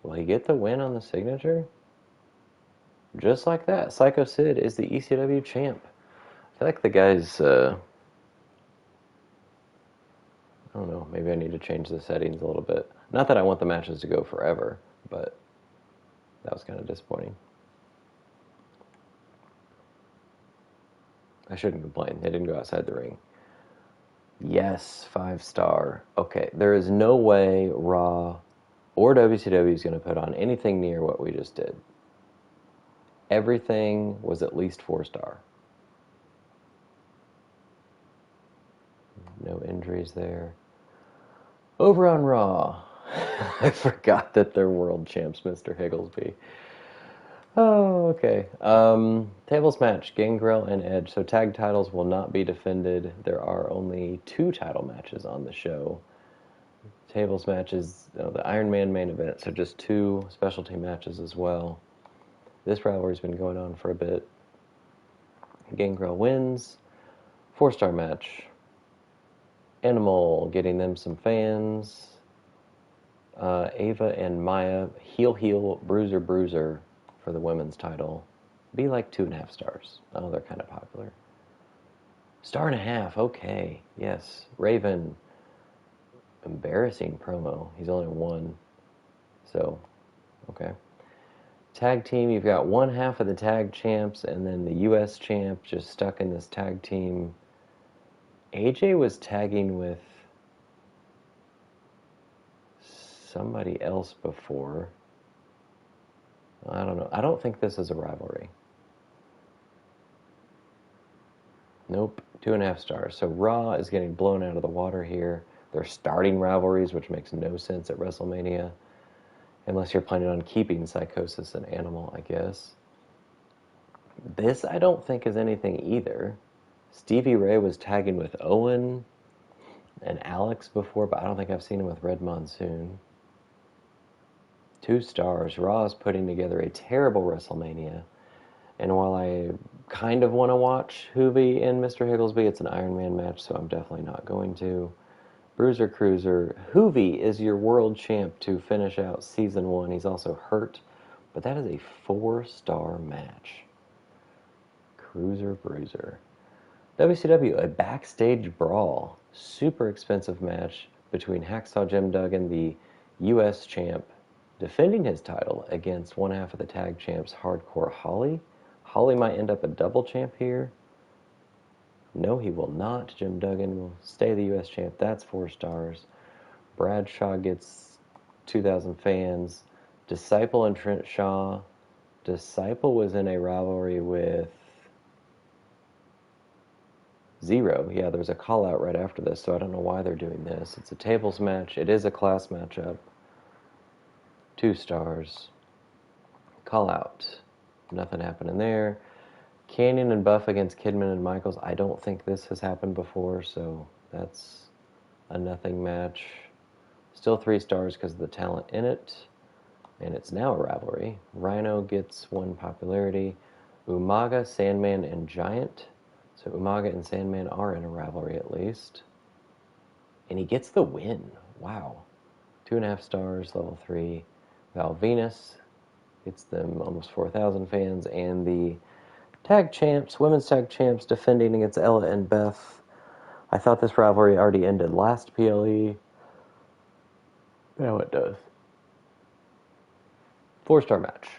will he get the win on the signature? Just like that, Psycho Sid is the ECW champ. I feel like the guy's, I don't know, maybe I need to change the settings a little bit. Not that I want the matches to go forever, but that was kind of disappointing. I shouldn't complain. They didn't go outside the ring. Yes, 5-star. Okay, there is no way Raw or WCW is going to put on anything near what we just did. Everything was at least 4-star. No injuries there. Over on Raw, I forgot that they're world champs, Mr. Higglesby. Oh, okay. Tables match, Gangrel and Edge. So tag titles will not be defended. There are only 2 title matches on the show. Tables matches, the Iron Man main event, so just 2 specialty matches as well. This rivalry's been going on for a bit. Gangrel wins. 4-star match. Animal getting them some fans. Ava and Maya, heel, bruiser for the women's title. Be like 2.5 stars. Oh, they're kind of popular. 1.5 stars, okay. Yes. Raven, embarrassing promo. He's only 1. So, okay. Tag team, you've got 1/2 of the tag champs and then the US champ just stuck in this tag team. AJ was tagging with somebody else before. I don't know. I don't think this is a rivalry. Nope. 2.5 stars. So Raw is getting blown out of the water here. They're starting rivalries, which makes no sense at WrestleMania. Unless you're planning on keeping Psychosis and Animal, I guess. This I don't think is anything either. Stevie Ray was tagging with Owen and Alex before, but I don't think I've seen him with Red Monsoon. 2 stars. Raw is putting together a terrible WrestleMania. And while I kind of want to watch Hoovy and Mr. Higglesby, it's an Iron Man match, so I'm definitely not going to. Bruiser Cruiser. Hoovy is your world champ to finish out Season 1. He's also hurt, but that is a 4-star match. Cruiser Bruiser. WCW, a backstage brawl. Super expensive match between Hacksaw Jim Duggan, the U.S. champ, defending his title against 1/2 of the tag champs, Hardcore Holly. Holly might end up a double champ here. No, he will not. Jim Duggan will stay the U.S. champ. That's 4 stars. Bradshaw gets 2,000 fans. Disciple and Trent Shaw. Disciple was in a rivalry with Zero. Yeah, there's a call out right after this, so I don't know why they're doing this. It's a tables match. It is a class matchup. 2 stars. Call out. Nothing happening there. Canyon and Buff against Kidman and Michaels. I don't think this has happened before, so that's a nothing match. Still 3 stars because of the talent in it. And it's now a rivalry. Rhino gets 1 popularity. Umaga, Sandman, and Giant. So Umaga and Sandman are in a rivalry at least. And he gets the win. Wow. 2.5 stars, level 3. Val Venus gets them almost 4,000 fans. And the tag champs, women's tag champs, defending against Ella and Beth. I thought this rivalry already ended last PLE. Now it does. 4-star match.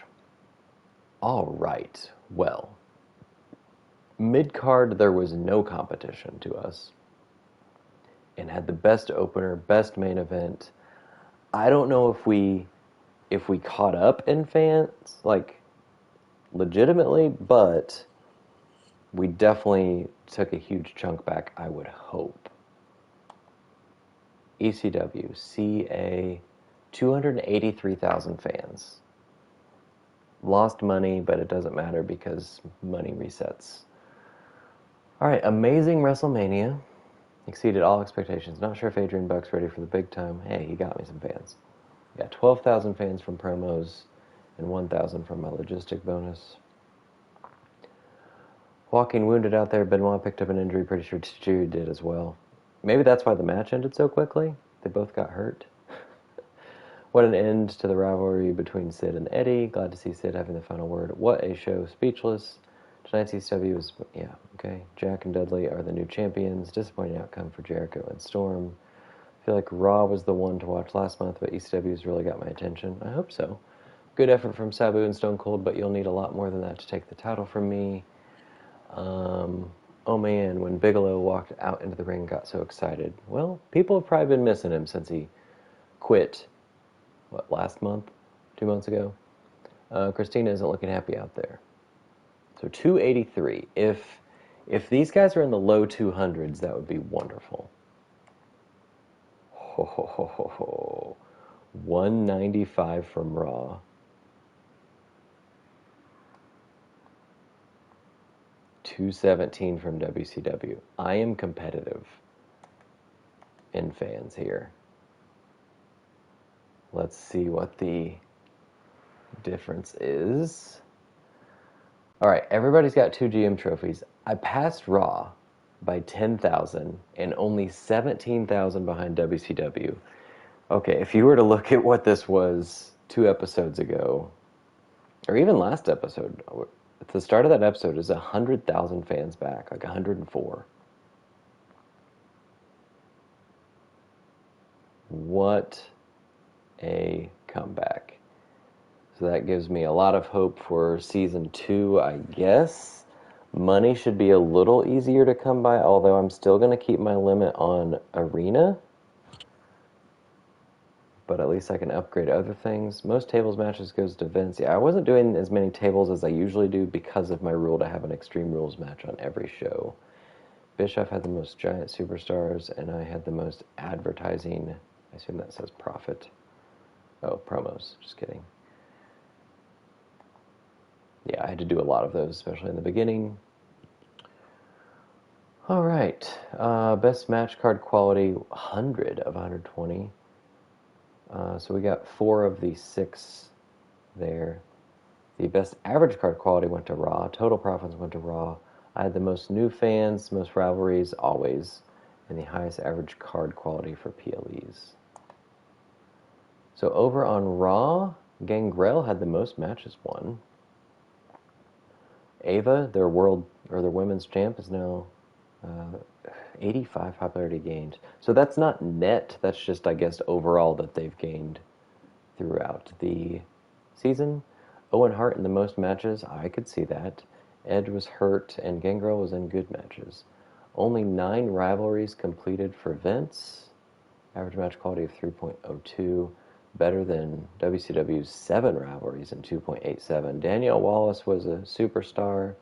All right. Well, mid-card, there was no competition to us. And had the best opener, best main event. I don't know if we caught up in fans, like, legitimately, but we definitely took a huge chunk back, I would hope. ECW, CA, 283,000 fans. Lost money, but it doesn't matter because money resets. All right, amazing Wrestlemania. Exceeded all expectations. Not sure if Adrian Buck's ready for the big time. Hey, he got me some fans. Got 12,000 fans from promos and 1,000 from my logistic bonus. Walking wounded out there. Benoit picked up an injury. Pretty sure Stu did as well. Maybe that's why the match ended so quickly. They both got hurt. What an end to the rivalry between Sid and Eddie. Glad to see Sid having the final word. What a show. Speechless. Tonight's ECW was, yeah, okay. Jack and Dudley are the new champions. Disappointing outcome for Jericho and Storm. I feel like Raw was the one to watch last month, but ECW's really got my attention. I hope so. Good effort from Sabu and Stone Cold, but you'll need a lot more than that to take the title from me. Oh man, when Bigelow walked out into the ring, got so excited. Well, people have probably been missing him since he quit, last month? 2 months ago? Christina isn't looking happy out there. So 283. If these guys are in the low 200s, that would be wonderful. Ho, ho, ho, ho, ho. 195 from Raw. $217 from WCW. I am competitive in fans here. Let's see what the difference is. All right, everybody's got 2 GM trophies. I passed Raw by 10,000 and only 17,000 behind WCW. Okay, if you were to look at what this was 2 episodes ago, or even last episode, at the start of that episode is 100,000 fans back, like 104. What a comeback. So that gives me a lot of hope for season 2, I guess. Money should be a little easier to come by, although I'm still going to keep my limit on Arena. But at least I can upgrade other things. Most tables matches goes to Vince. Yeah, I wasn't doing as many tables as I usually do because of my rule to have an Extreme Rules match on every show. Bischoff had the most giant superstars, and I had the most advertising. I assume that says profit. Oh, promos. Just kidding. Yeah, I had to do a lot of those, especially in the beginning. All right. Best match card quality, 100 of 120. So we got 4 of the 6 there. The best average card quality went to Raw. Total profits went to Raw. I had the most new fans, most rivalries, always, and the highest average card quality for PLEs. So over on Raw, Gangrel had the most matches won. Ava, their women's champ, is now 85 popularity gained. So that's not net, that's just, I guess, overall that they've gained throughout the season. Owen Hart in the most matches, I could see that. Edge was hurt, and Gangrel was in good matches. Only 9 rivalries completed for Vince. Average match quality of 3.02. better than WCW's 7 rivalries in 2.87. Danielle Wallace was a superstar.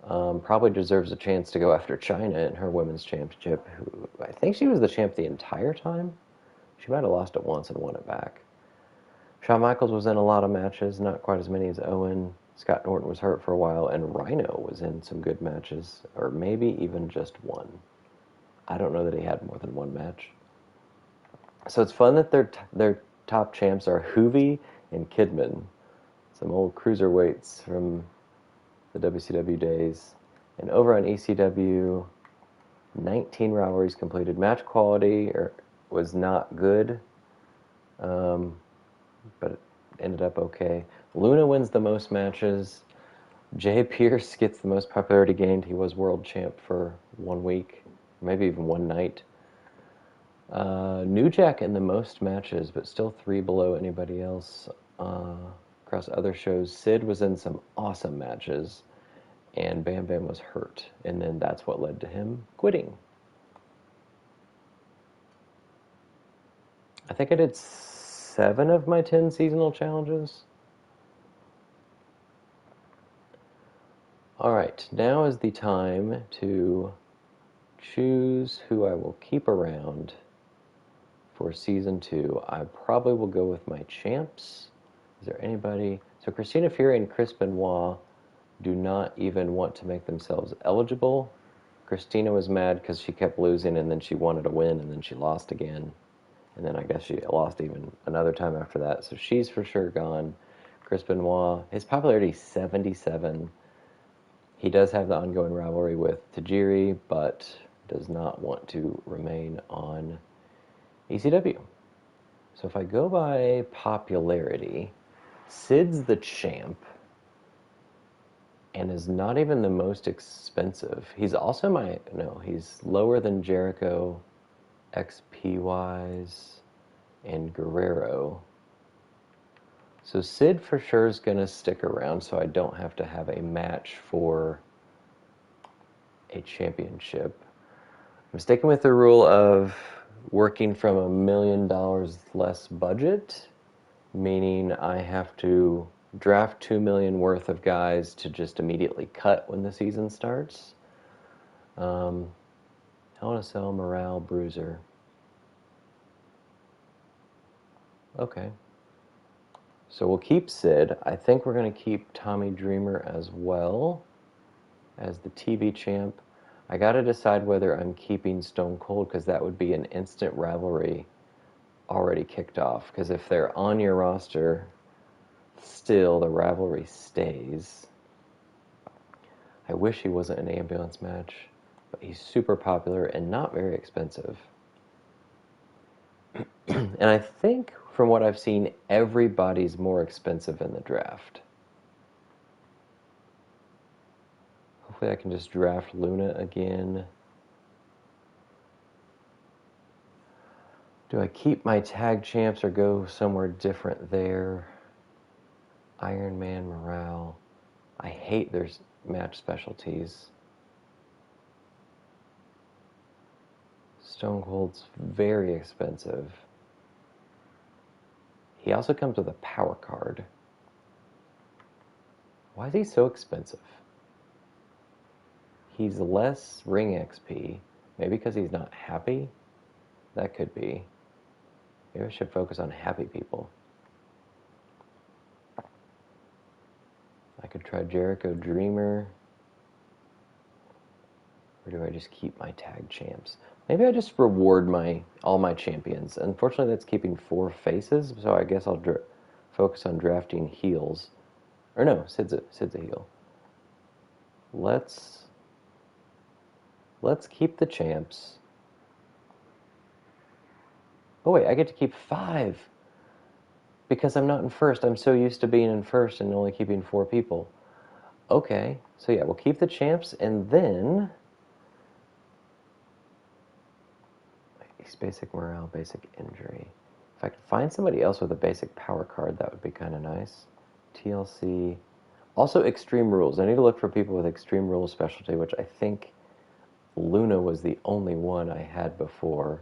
Probably deserves a chance to go after Chyna in her women's championship. Who, I think she was the champ the entire time. She might have lost it once and won it back. Shawn Michaels was in a lot of matches, not quite as many as Owen. Scott Norton was hurt for a while, and Rhino was in some good matches, or maybe even just one. I don't know that he had more than one match. So it's fun that their top champs are Hoovy and Kidman, some old cruiserweights from the WCW days. And over on ECW, 19 rivalries completed. Match quality was not good, but it ended up okay. Luna wins the most matches. Jay Pierce gets the most popularity gained. He was world champ for 1 week, maybe even one night. New Jack in the most matches, but still 3 below anybody else across other shows. Sid was in some awesome matches, and Bam Bam was hurt, and then that's what led to him quitting. I think I did 7 of my 10 seasonal challenges. Alright, now is the time to choose who I will keep around for Season 2. I probably will go with my champs. Is there anybody? So Christina Fury and Chris Benoit do not even want to make themselves eligible. Christina was mad because she kept losing, and then she wanted to win, and then she lost again. And then I guess she lost even another time after that. So she's for sure gone. Chris Benoit, his popularity is 77. He does have the ongoing rivalry with Tajiri, but does not want to remain on ECW. So if I go by popularity, Sid's the champ and is not even the most expensive. He's also he's lower than Jericho, XP-wise, and Guerrero. So Sid for sure is going to stick around, so I don't have to have a match for a championship. I'm sticking with the rule of working from $1 million less budget, meaning I have to draft $2 million worth of guys to just immediately cut when the season starts. Hell in a Cell, Morale, Bruiser. Okay. So we'll keep Sid. I think we're going to keep Tommy Dreamer as well as the TV champ. I got to decide whether I'm keeping Stone Cold, because that would be an instant rivalry already kicked off. Because if they're on your roster, still the rivalry stays. I wish he wasn't an ambulance match, but he's super popular and not very expensive. And I think, from what I've seen, everybody's more expensive in the draft. Hopefully I can just draft Luna again. Do I keep my tag champs or go somewhere different there? Iron Man, Morale. I hate their match specialties. Stone Cold's very expensive. He also comes with a power card. Why is he so expensive? He's less ring XP. Maybe because he's not happy? That could be. Maybe I should focus on happy people. I could try Jericho Dreamer. Or do I just keep my tag champs? Maybe I just reward all my champions. Unfortunately, that's keeping 4 faces, so I guess I'll focus on drafting heels. Or no, Sid's a heel. Let's keep the champs. Oh wait, I get to keep 5. Because I'm not in first. I'm so used to being in first and only keeping 4 people. Okay, so yeah, we'll keep the champs, and then basic morale, basic injury. If I could find somebody else with a basic power card, that would be kind of nice. TLC. Also, Extreme Rules. I need to look for people with Extreme Rules specialty, which I think Luna was the only one I had before.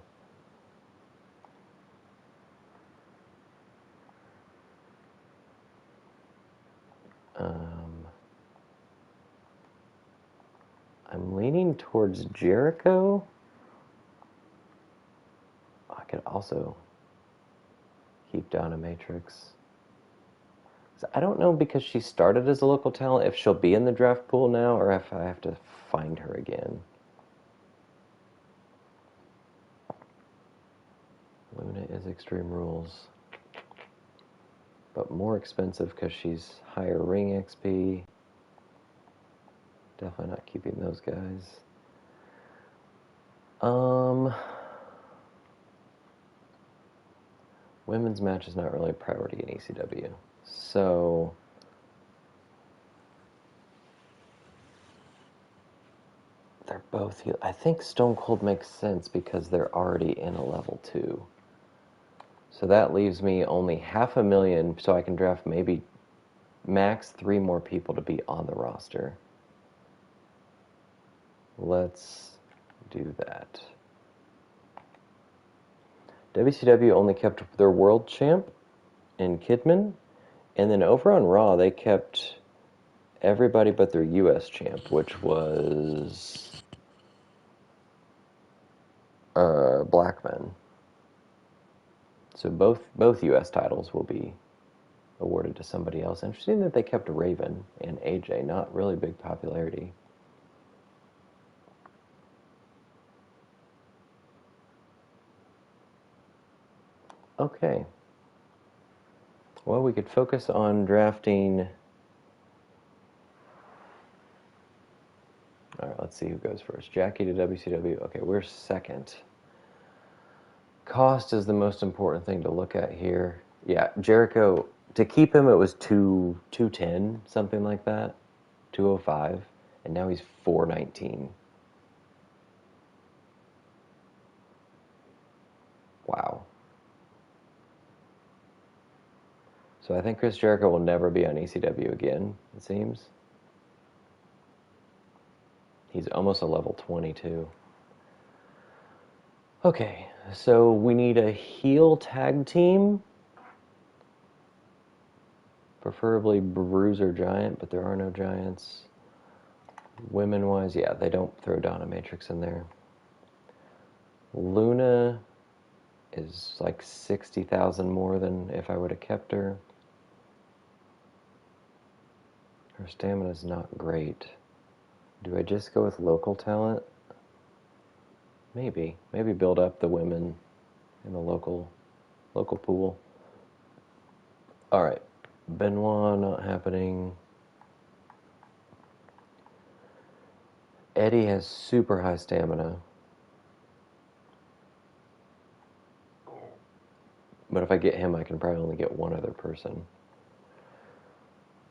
I'm leaning towards Jericho. I could also keep Dominatrix. I don't know, because she started as a local talent, if she'll be in the draft pool now or if I have to find her again. Luna is Extreme Rules, but more expensive because she's higher ring XP. Definitely not keeping those guys. Women's match is not really a priority in ECW. So they're both, I think Stone Cold makes sense because they're already in a level 2. So that leaves me only $500,000, so I can draft maybe max 3 more people to be on the roster. Let's do that. WCW only kept their world champ in Kidman, and then over on Raw they kept everybody but their US champ, which was Blackman. So both US titles will be awarded to somebody else. Interesting that they kept Raven and AJ, not really big popularity. Okay. Well, we could focus on drafting. All right, let's see who goes first. Jackie to WCW. Okay, we're second. Cost is the most important thing to look at here. Yeah, Jericho, to keep him, it was 210, something like that, 205, and now he's 419. Wow. So I think Chris Jericho will never be on ECW again, it seems. He's almost a level 22. Okay, so we need a heel tag team. Preferably Bruiser Giant, but there are no Giants. Women-wise, yeah, they don't throw Dominatrix in there. Luna is like 60,000 more than if I would have kept her. Her stamina's not great. Do I just go with local talent? Maybe build up the women in the local pool. All right, Benoit not happening. Eddie has super high stamina. But if I get him, I can probably only get one other person.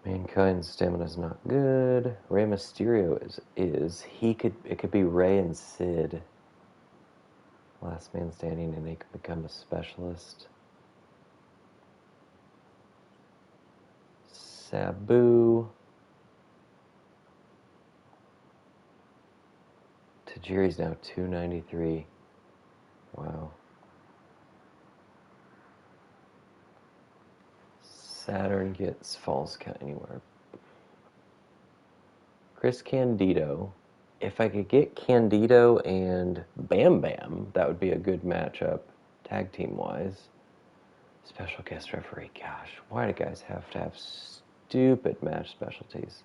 Mankind's stamina's not good. Rey Mysterio it could be Rey and Sid. Last man standing, and they could become a specialist. Sabu. Tajiri's now 293. Wow. Saturn gets Falls Count Anywhere. Chris Candido. If I could get Candido and Bam Bam, that would be a good matchup, tag team wise. Special guest referee. Gosh, why do guys have to have stupid match specialties?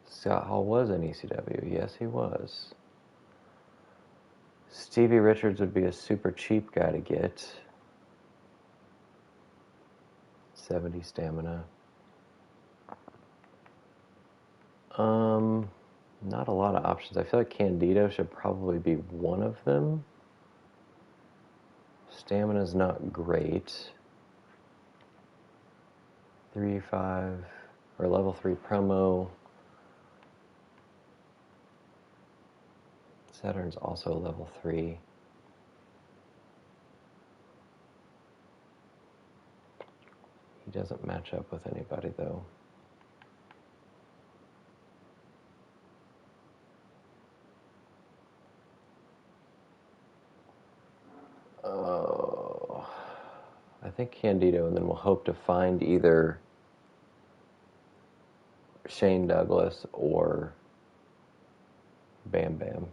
Scott Hall was in ECW. Yes, he was. Stevie Richards would be a super cheap guy to get. 70 stamina. Not a lot of options. I feel like Candido should probably be one of them. Stamina's not great. 3-5 or level 3 promo. Saturn's also level 3. He doesn't match up with anybody though. Oh. think Candido, and then we'll hope to find either Shane Douglas or Bam Bam.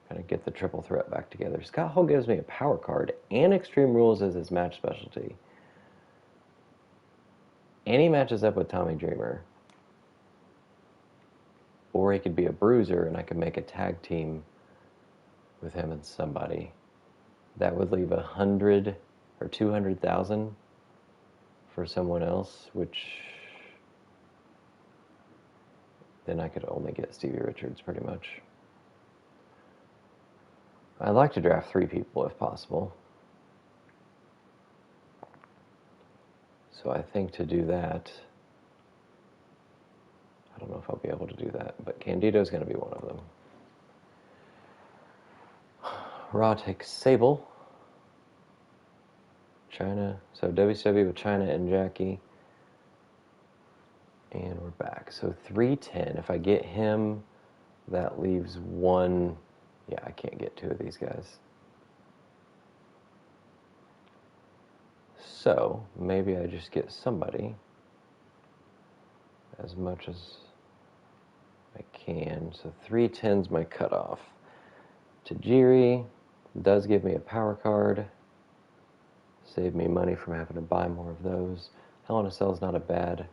Kind of get the triple threat back together. Scott Hall gives me a power card and Extreme Rules as his match specialty. And he matches up with Tommy Dreamer. Or he could be a bruiser and I could make a tag team with him and somebody. That would leave 100 or 200,000 for someone else, which then I could only get Stevie Richards pretty much. I'd like to draft 3 people if possible. So I think to do that, I don't know if I'll be able to do that, but Candido's going to be one of them. Raw takes Sable. Chyna. So WCW with Chyna and Jackie. And we're back. So 310. If I get him, that leaves 1. Yeah, I can't get 2 of these guys. So maybe I just get somebody as much as I can. So 310's my cutoff. Tajiri does give me a power card. Save me money from having to buy more of those. Hell in a Cell is not a bad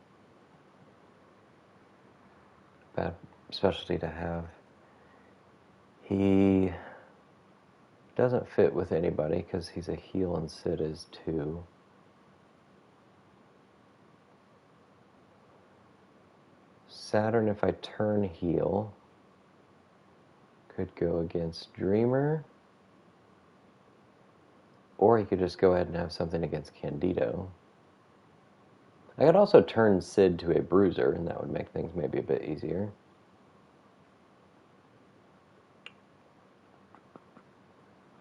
specialty to have. He doesn't fit with anybody because he's a heel and Sid is too. Saturn, if I turn heel, could go against Dreamer. Or he could just go ahead and have something against Candido. I could also turn Sid to a bruiser, and that would make things maybe a bit easier.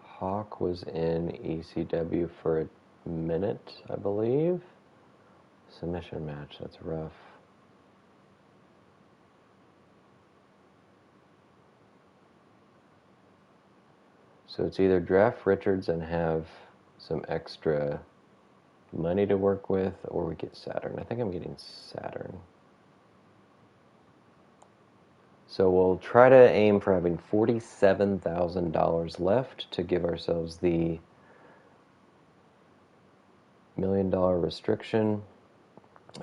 Hawk was in ECW for a minute, I believe. Submission match, that's rough. So it's either draft Richards and have some extra money to work with, or we get Saturn. I think I'm getting Saturn. So we'll try to aim for having $47,000 left to give ourselves the $1 million restriction.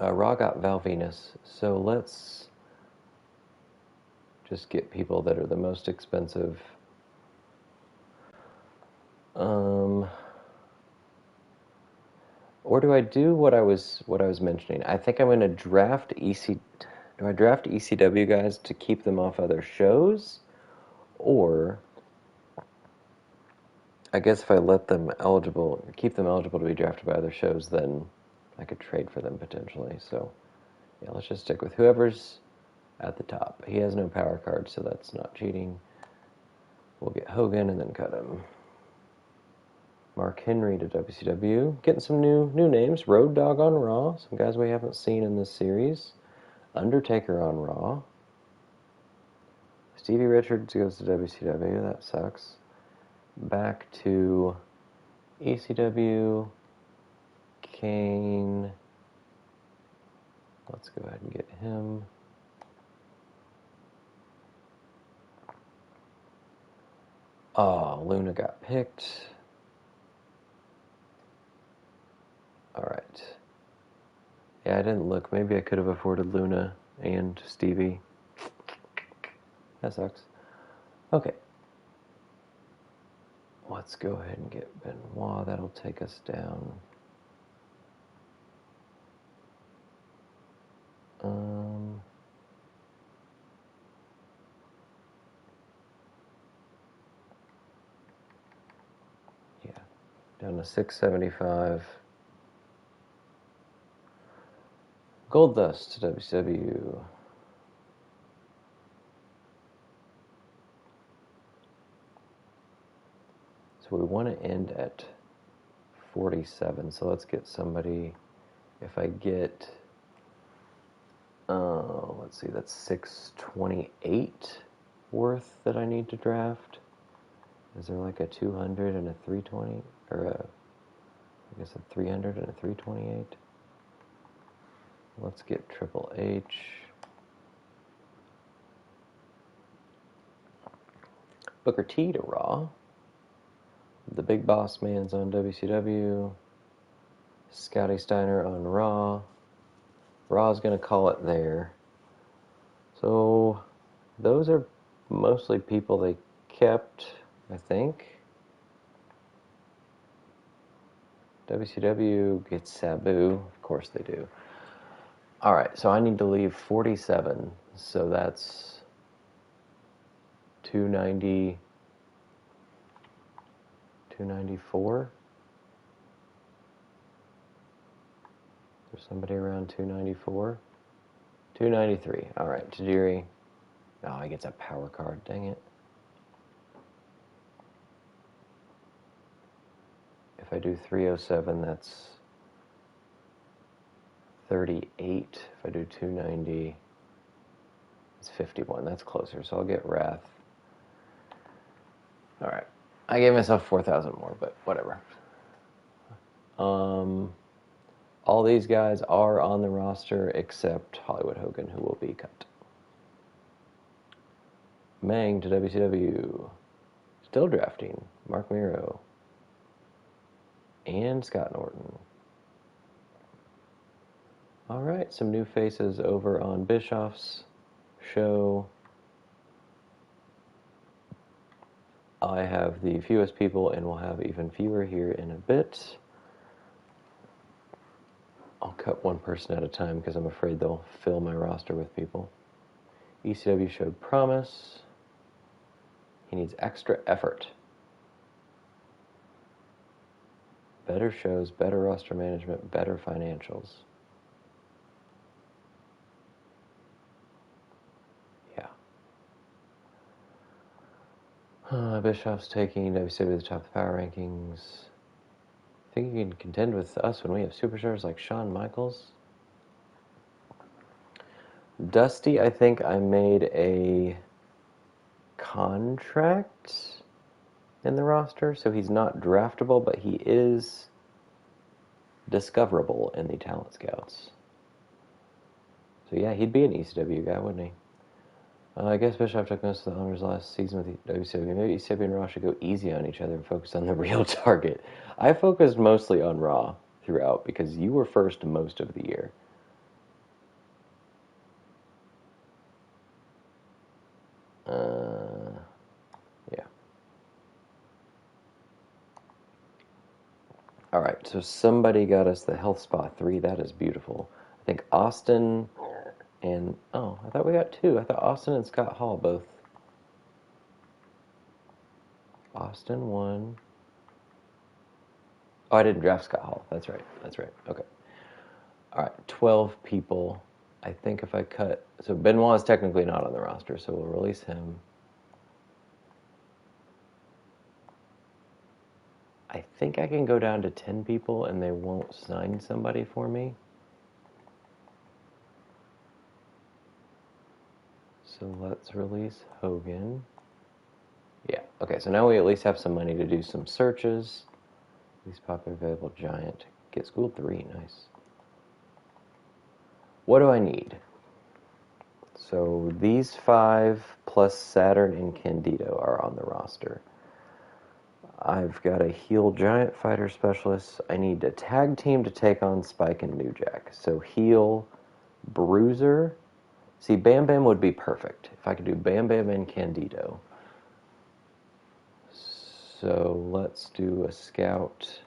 Raw got Val Venus, so let's just get people that are the most expensive. Or do I do what I was mentioning? I think I'm going to draft Do I draft ECW guys to keep them off other shows, or I guess if I keep them eligible to be drafted by other shows, then I could trade for them potentially. So yeah, let's just stick with whoever's at the top. He has no power card, so that's not cheating. We'll get Hogan and then cut him. Mark Henry to WCW. Getting some new names. Road Dogg on Raw. Some guys we haven't seen in this series. Undertaker on Raw. Stevie Richards goes to WCW. That sucks. Back to ECW. Kane. Let's go ahead and get him. Oh, Luna got picked. Alright. Yeah, I didn't look. Maybe I could have afforded Luna and Stevie. That sucks. Okay. Let's go ahead and get Benoit. That'll take us down. Yeah. Down to 675. Goldust to WCW. So we want to end at 47. So let's get somebody. If I get, let's see, that's 628 worth that I need to draft. Is there like a 200 and a 320 or a I guess a 300 and a 328. Let's get Triple H. Booker T to Raw. The Big Boss Man's on WCW. Scotty Steiner on Raw. Raw's going to call it there. So those are mostly people they kept, I think. WCW gets Sabu. Of course they do. All right, so I need to leave 47. So that's 290, 294. There's somebody around 294. 293. All right, Tajiri. Oh, he gets a power card. Dang it. If I do 307, that's 38. If I do 290, it's 51. That's closer, so I'll get Wrath. All right. I gave myself 4,000 more, but whatever. All these guys are on the roster except Hollywood Hogan, who will be cut. Mang to WCW. Still drafting Mark Miro and Scott Norton. All right, some new faces over on Bischoff's show. I have the fewest people, and we'll have even fewer here in a bit. I'll cut one person at a time because I'm afraid they'll fill my roster with people. ECW showed promise. He needs extra effort. Better shows, better roster management, better financials. Yeah. Bischoff's taking WCW to the top of the power rankings. I think you can contend with us when we have superstars like Shawn Michaels. Dusty, I think I made a contract in the roster, so he's not draftable, but he is discoverable in the talent scouts. So yeah, he'd be an ECW guy, wouldn't he? I guess Bischoff took most of the honors last season with the WCW. Maybe ECW and Raw should go easy on each other and focus on the real target. I focused mostly on Raw throughout because you were first most of the year. Yeah. All right, so somebody got us the Health Spa 3. That is beautiful. I think Austin and... Oh, I thought we got 2. I thought Austin and Scott Hall both. Austin 1. Oh, I didn't draft Scott Hall. That's right. Okay. All right, 12 people. I think if I cut... So Benoit is technically not on the roster, so we'll release him. I think I can go down to 10 people and they won't sign somebody for me. So let's release Hogan. Yeah, okay, so now we at least have some money to do some searches. Least popular available giant. Get School 3, nice. What do I need? So these 5 plus Saturn and Candido are on the roster. I've got a heel giant fighter specialist. I need a tag team to take on Spike and New Jack. So heel, Bruiser. See, Bam Bam would be perfect if I could do Bam Bam and Candido. So let's do a scout.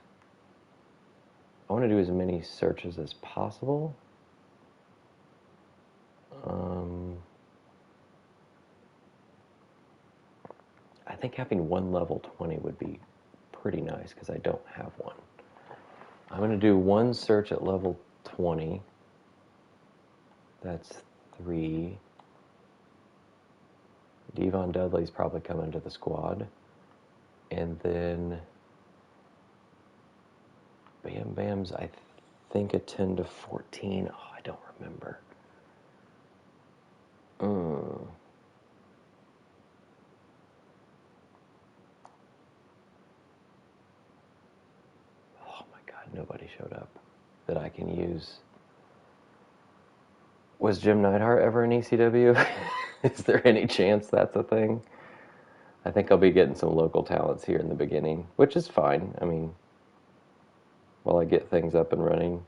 I want to do as many searches as possible. I think having one level 20 would be pretty nice because I don't have one. I'm going to do one search at level 20. That's 3. Devon Dudley's probably coming to the squad. And then Bam Bam's, I think, a 10 to 14. Oh, I don't remember. nobody showed up that I can use. Was Jim Neidhart ever in ECW? Is there any chance that's a thing? I think I'll be getting some local talents here in the beginning, which is fine. I mean, while I get things up and running,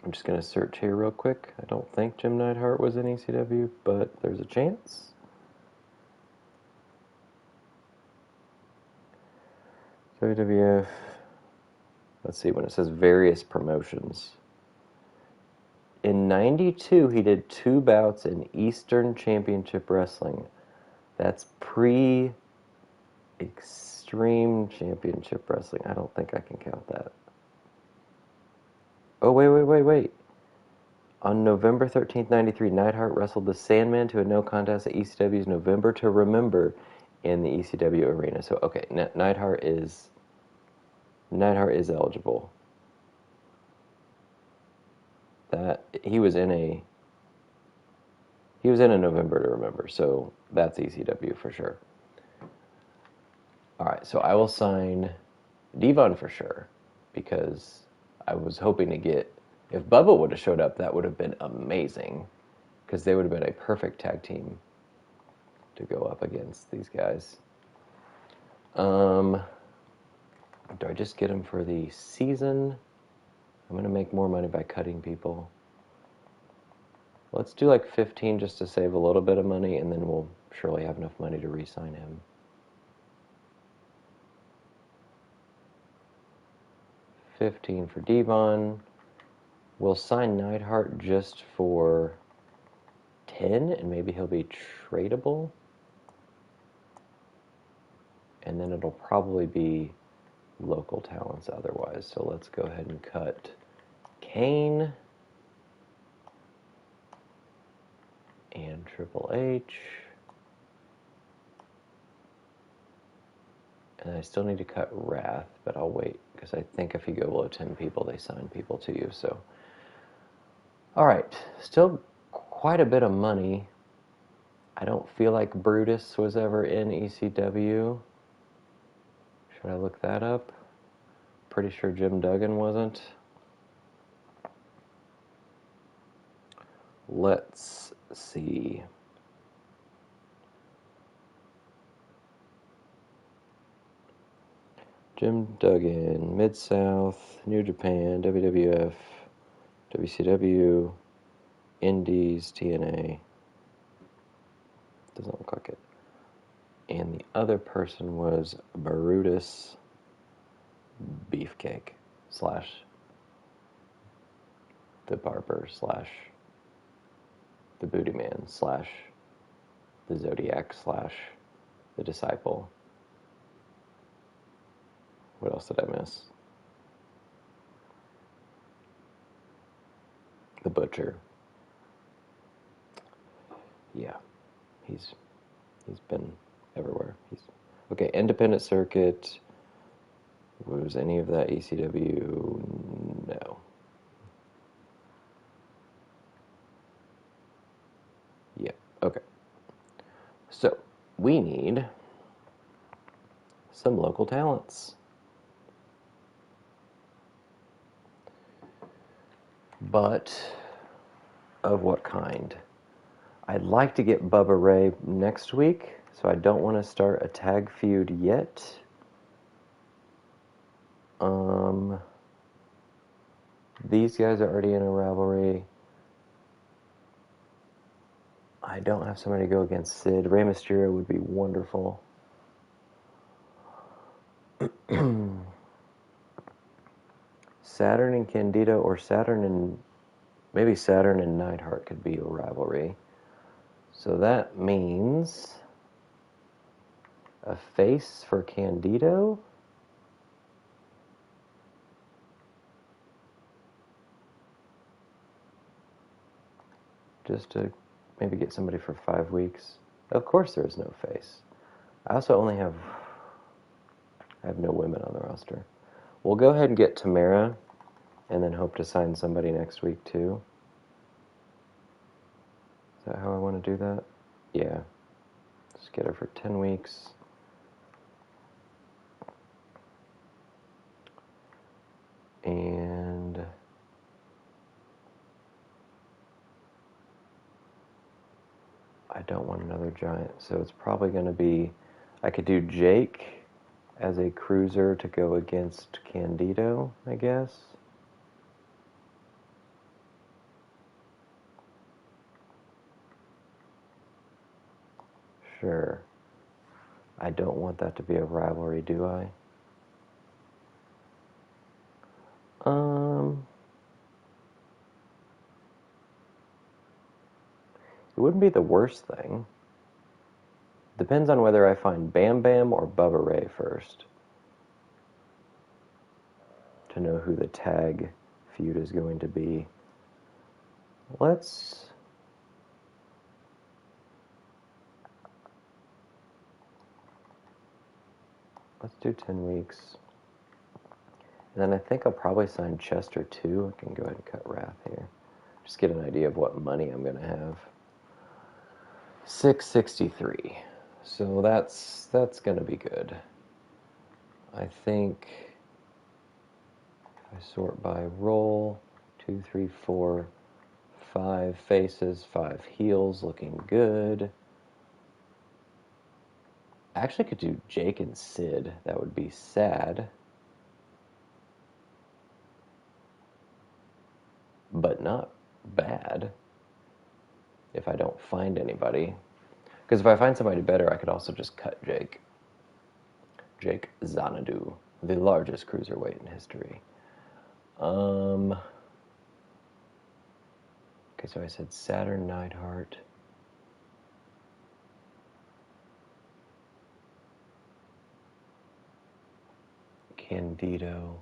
I'm just going to search here real quick. I don't think Jim Neidhart was in ECW, but there's a chance. WWF. Let's see, when it says various promotions. In 92, he did 2 bouts in Eastern Championship Wrestling. That's pre-Extreme Championship Wrestling. I don't think I can count that. Oh, wait. On November 13th, 93, Neidhart wrestled the Sandman to a no contest at ECW's November to Remember in the ECW arena. So, okay, Neidhart is eligible. That he was in a November to Remember, so that's ECW for sure. All right, so I will sign Devon for sure, because I was hoping to get, if Bubba would have showed up, that would have been amazing, because they would have been a perfect tag team to go up against these guys. Do I just get them for the season? I'm going to make more money by cutting people. Let's do like 15 just to save a little bit of money, and then we'll surely have enough money to re-sign him. 15 for Devon. We'll sign Neidhart just for 10, and maybe he'll be tradable. And then it'll probably be local talents otherwise. So let's go ahead and cut Kane and Triple H. And I still need to cut Wrath, but I'll wait, because I think if you go below 10 people, they sign people to you. So, all right, still quite a bit of money. I don't feel like Brutus was ever in ECW. Should I look that up? Pretty sure Jim Duggan wasn't. Let's see. Jim Duggan, Mid-South, New Japan, WWF, WCW, Indies, TNA. Doesn't look like it. And the other person was Brutus Beefcake / the Barber / the Booty Man / the Zodiac / the Disciple. What else did I miss? The Butcher. Yeah, he's been everywhere. Okay. Independent Circuit. Was any of that ECW? No. Yeah. Okay. So we need some local talents. But of what kind? I'd like to get Bubba Ray next week, so I don't want to start a tag feud yet. These guys are already in a rivalry. I don't have somebody to go against Sid. Rey Mysterio would be wonderful. Saturn and Candido, or maybe Saturn and Neidhart could be a rivalry. So that means a face for Candido. Just to maybe get somebody for 5 weeks. Of course there is no face. I also only have no women on the roster. We'll go ahead and get Tamara, and then hope to sign somebody next week too. Is that how I want to do that? Yeah. Just get her for 10 weeks. And I don't want another giant, so it's probably going to be, I could do Jake as a cruiser to go against Candido, I guess. Sure. I don't want that to be a rivalry, do I? It wouldn't be the worst thing. Depends on whether I find Bam Bam or Bubba Ray first to know who the tag feud is going to be. Let's do 10 weeks. And then I think I'll probably sign Chester too. I can go ahead and cut Wrath here. Just get an idea of what money I'm going to have. 663. So that's going to be good. I think if I sort by role, 2, 3, 4, 5 faces, 5 heels, looking good. I actually could do Jake and Sid. That would be sad, but not bad if I don't find anybody. Because if I find somebody better, I could also just cut Jake. Jake Xanadu, the largest cruiserweight in history. Okay, so I said Saturn Neidhart. Candido.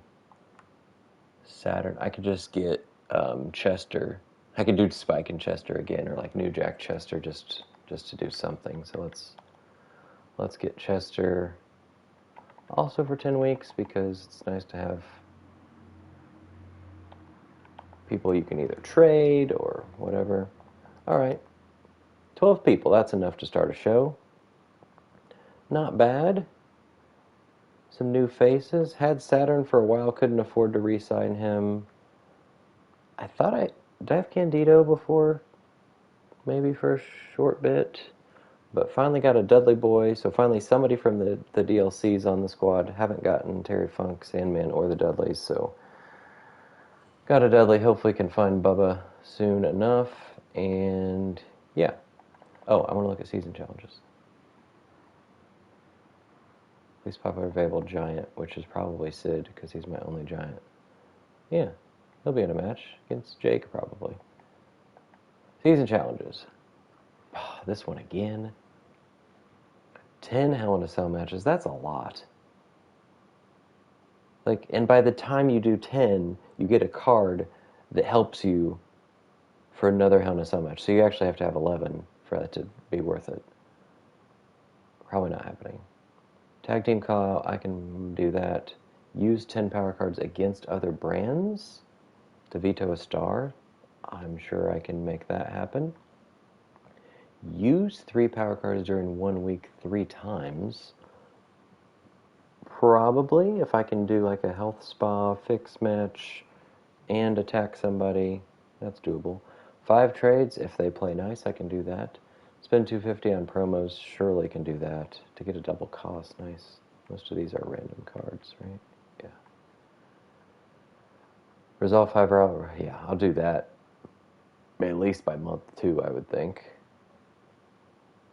Saturn. I could just get Chester. I could do Spike and Chester again, or like New Jack Chester, just to do something. So let's get Chester also for 10 weeks, because it's nice to have people you can either trade or whatever. All right, 12 people. That's enough to start a show. Not bad. Some new faces. Had Saturn for a while, couldn't afford to re-sign him. I thought did I have Candido before? Maybe for a short bit. But finally got a Dudley Boy, so finally somebody from the DLCs on the squad. Haven't gotten Terry Funk, Sandman, or the Dudleys, so got a Dudley. Hopefully can find Bubba soon enough. And yeah. Oh, I want to look at season challenges. Least popular available giant, which is probably Sid, because he's my only giant. Yeah, he'll be in a match against Jake, probably. Season challenges. Oh, this one again. 10 Hell in a Cell matches. That's a lot. Like, and by the time you do 10, you get a card that helps you for another Hell in a Cell match. So you actually have to have 11 for that to be worth it. Probably not happening. Tag team call out, I can do that. Use 10 power cards against other brands to veto a star. I'm sure I can make that happen. Use 3 power cards during 1 week 3 times. Probably, if I can do like a health spa fix match and attack somebody, that's doable. 5 trades, if they play nice, I can do that. Spend $250 on promos, surely can do that. To get a double cost, nice. Most of these are random cards, right? Yeah. Resolve 5 hour, yeah, I'll do that. At least by month 2, I would think.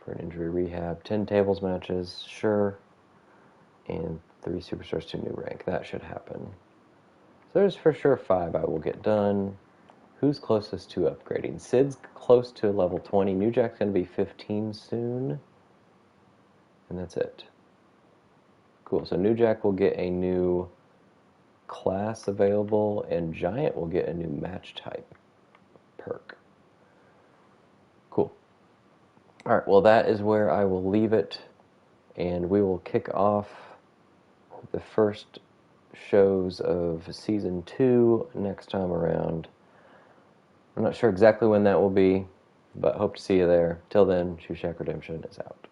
For an injury rehab. 10 tables matches, sure. And 3 superstars to new rank. That should happen. So there's for sure 5 I will get done. Who's closest to upgrading? Sid's close to level 20. New Jack's going to be 15 soon. And that's it. Cool. So New Jack will get a new class available, and Giant will get a new match type perk. Cool. All right. Well, that is where I will leave it. And we will kick off the first shows of Season 2 next time around. I'm not sure exactly when that will be, but hope to see you there. Till then, Shoe Shack Redemption is out.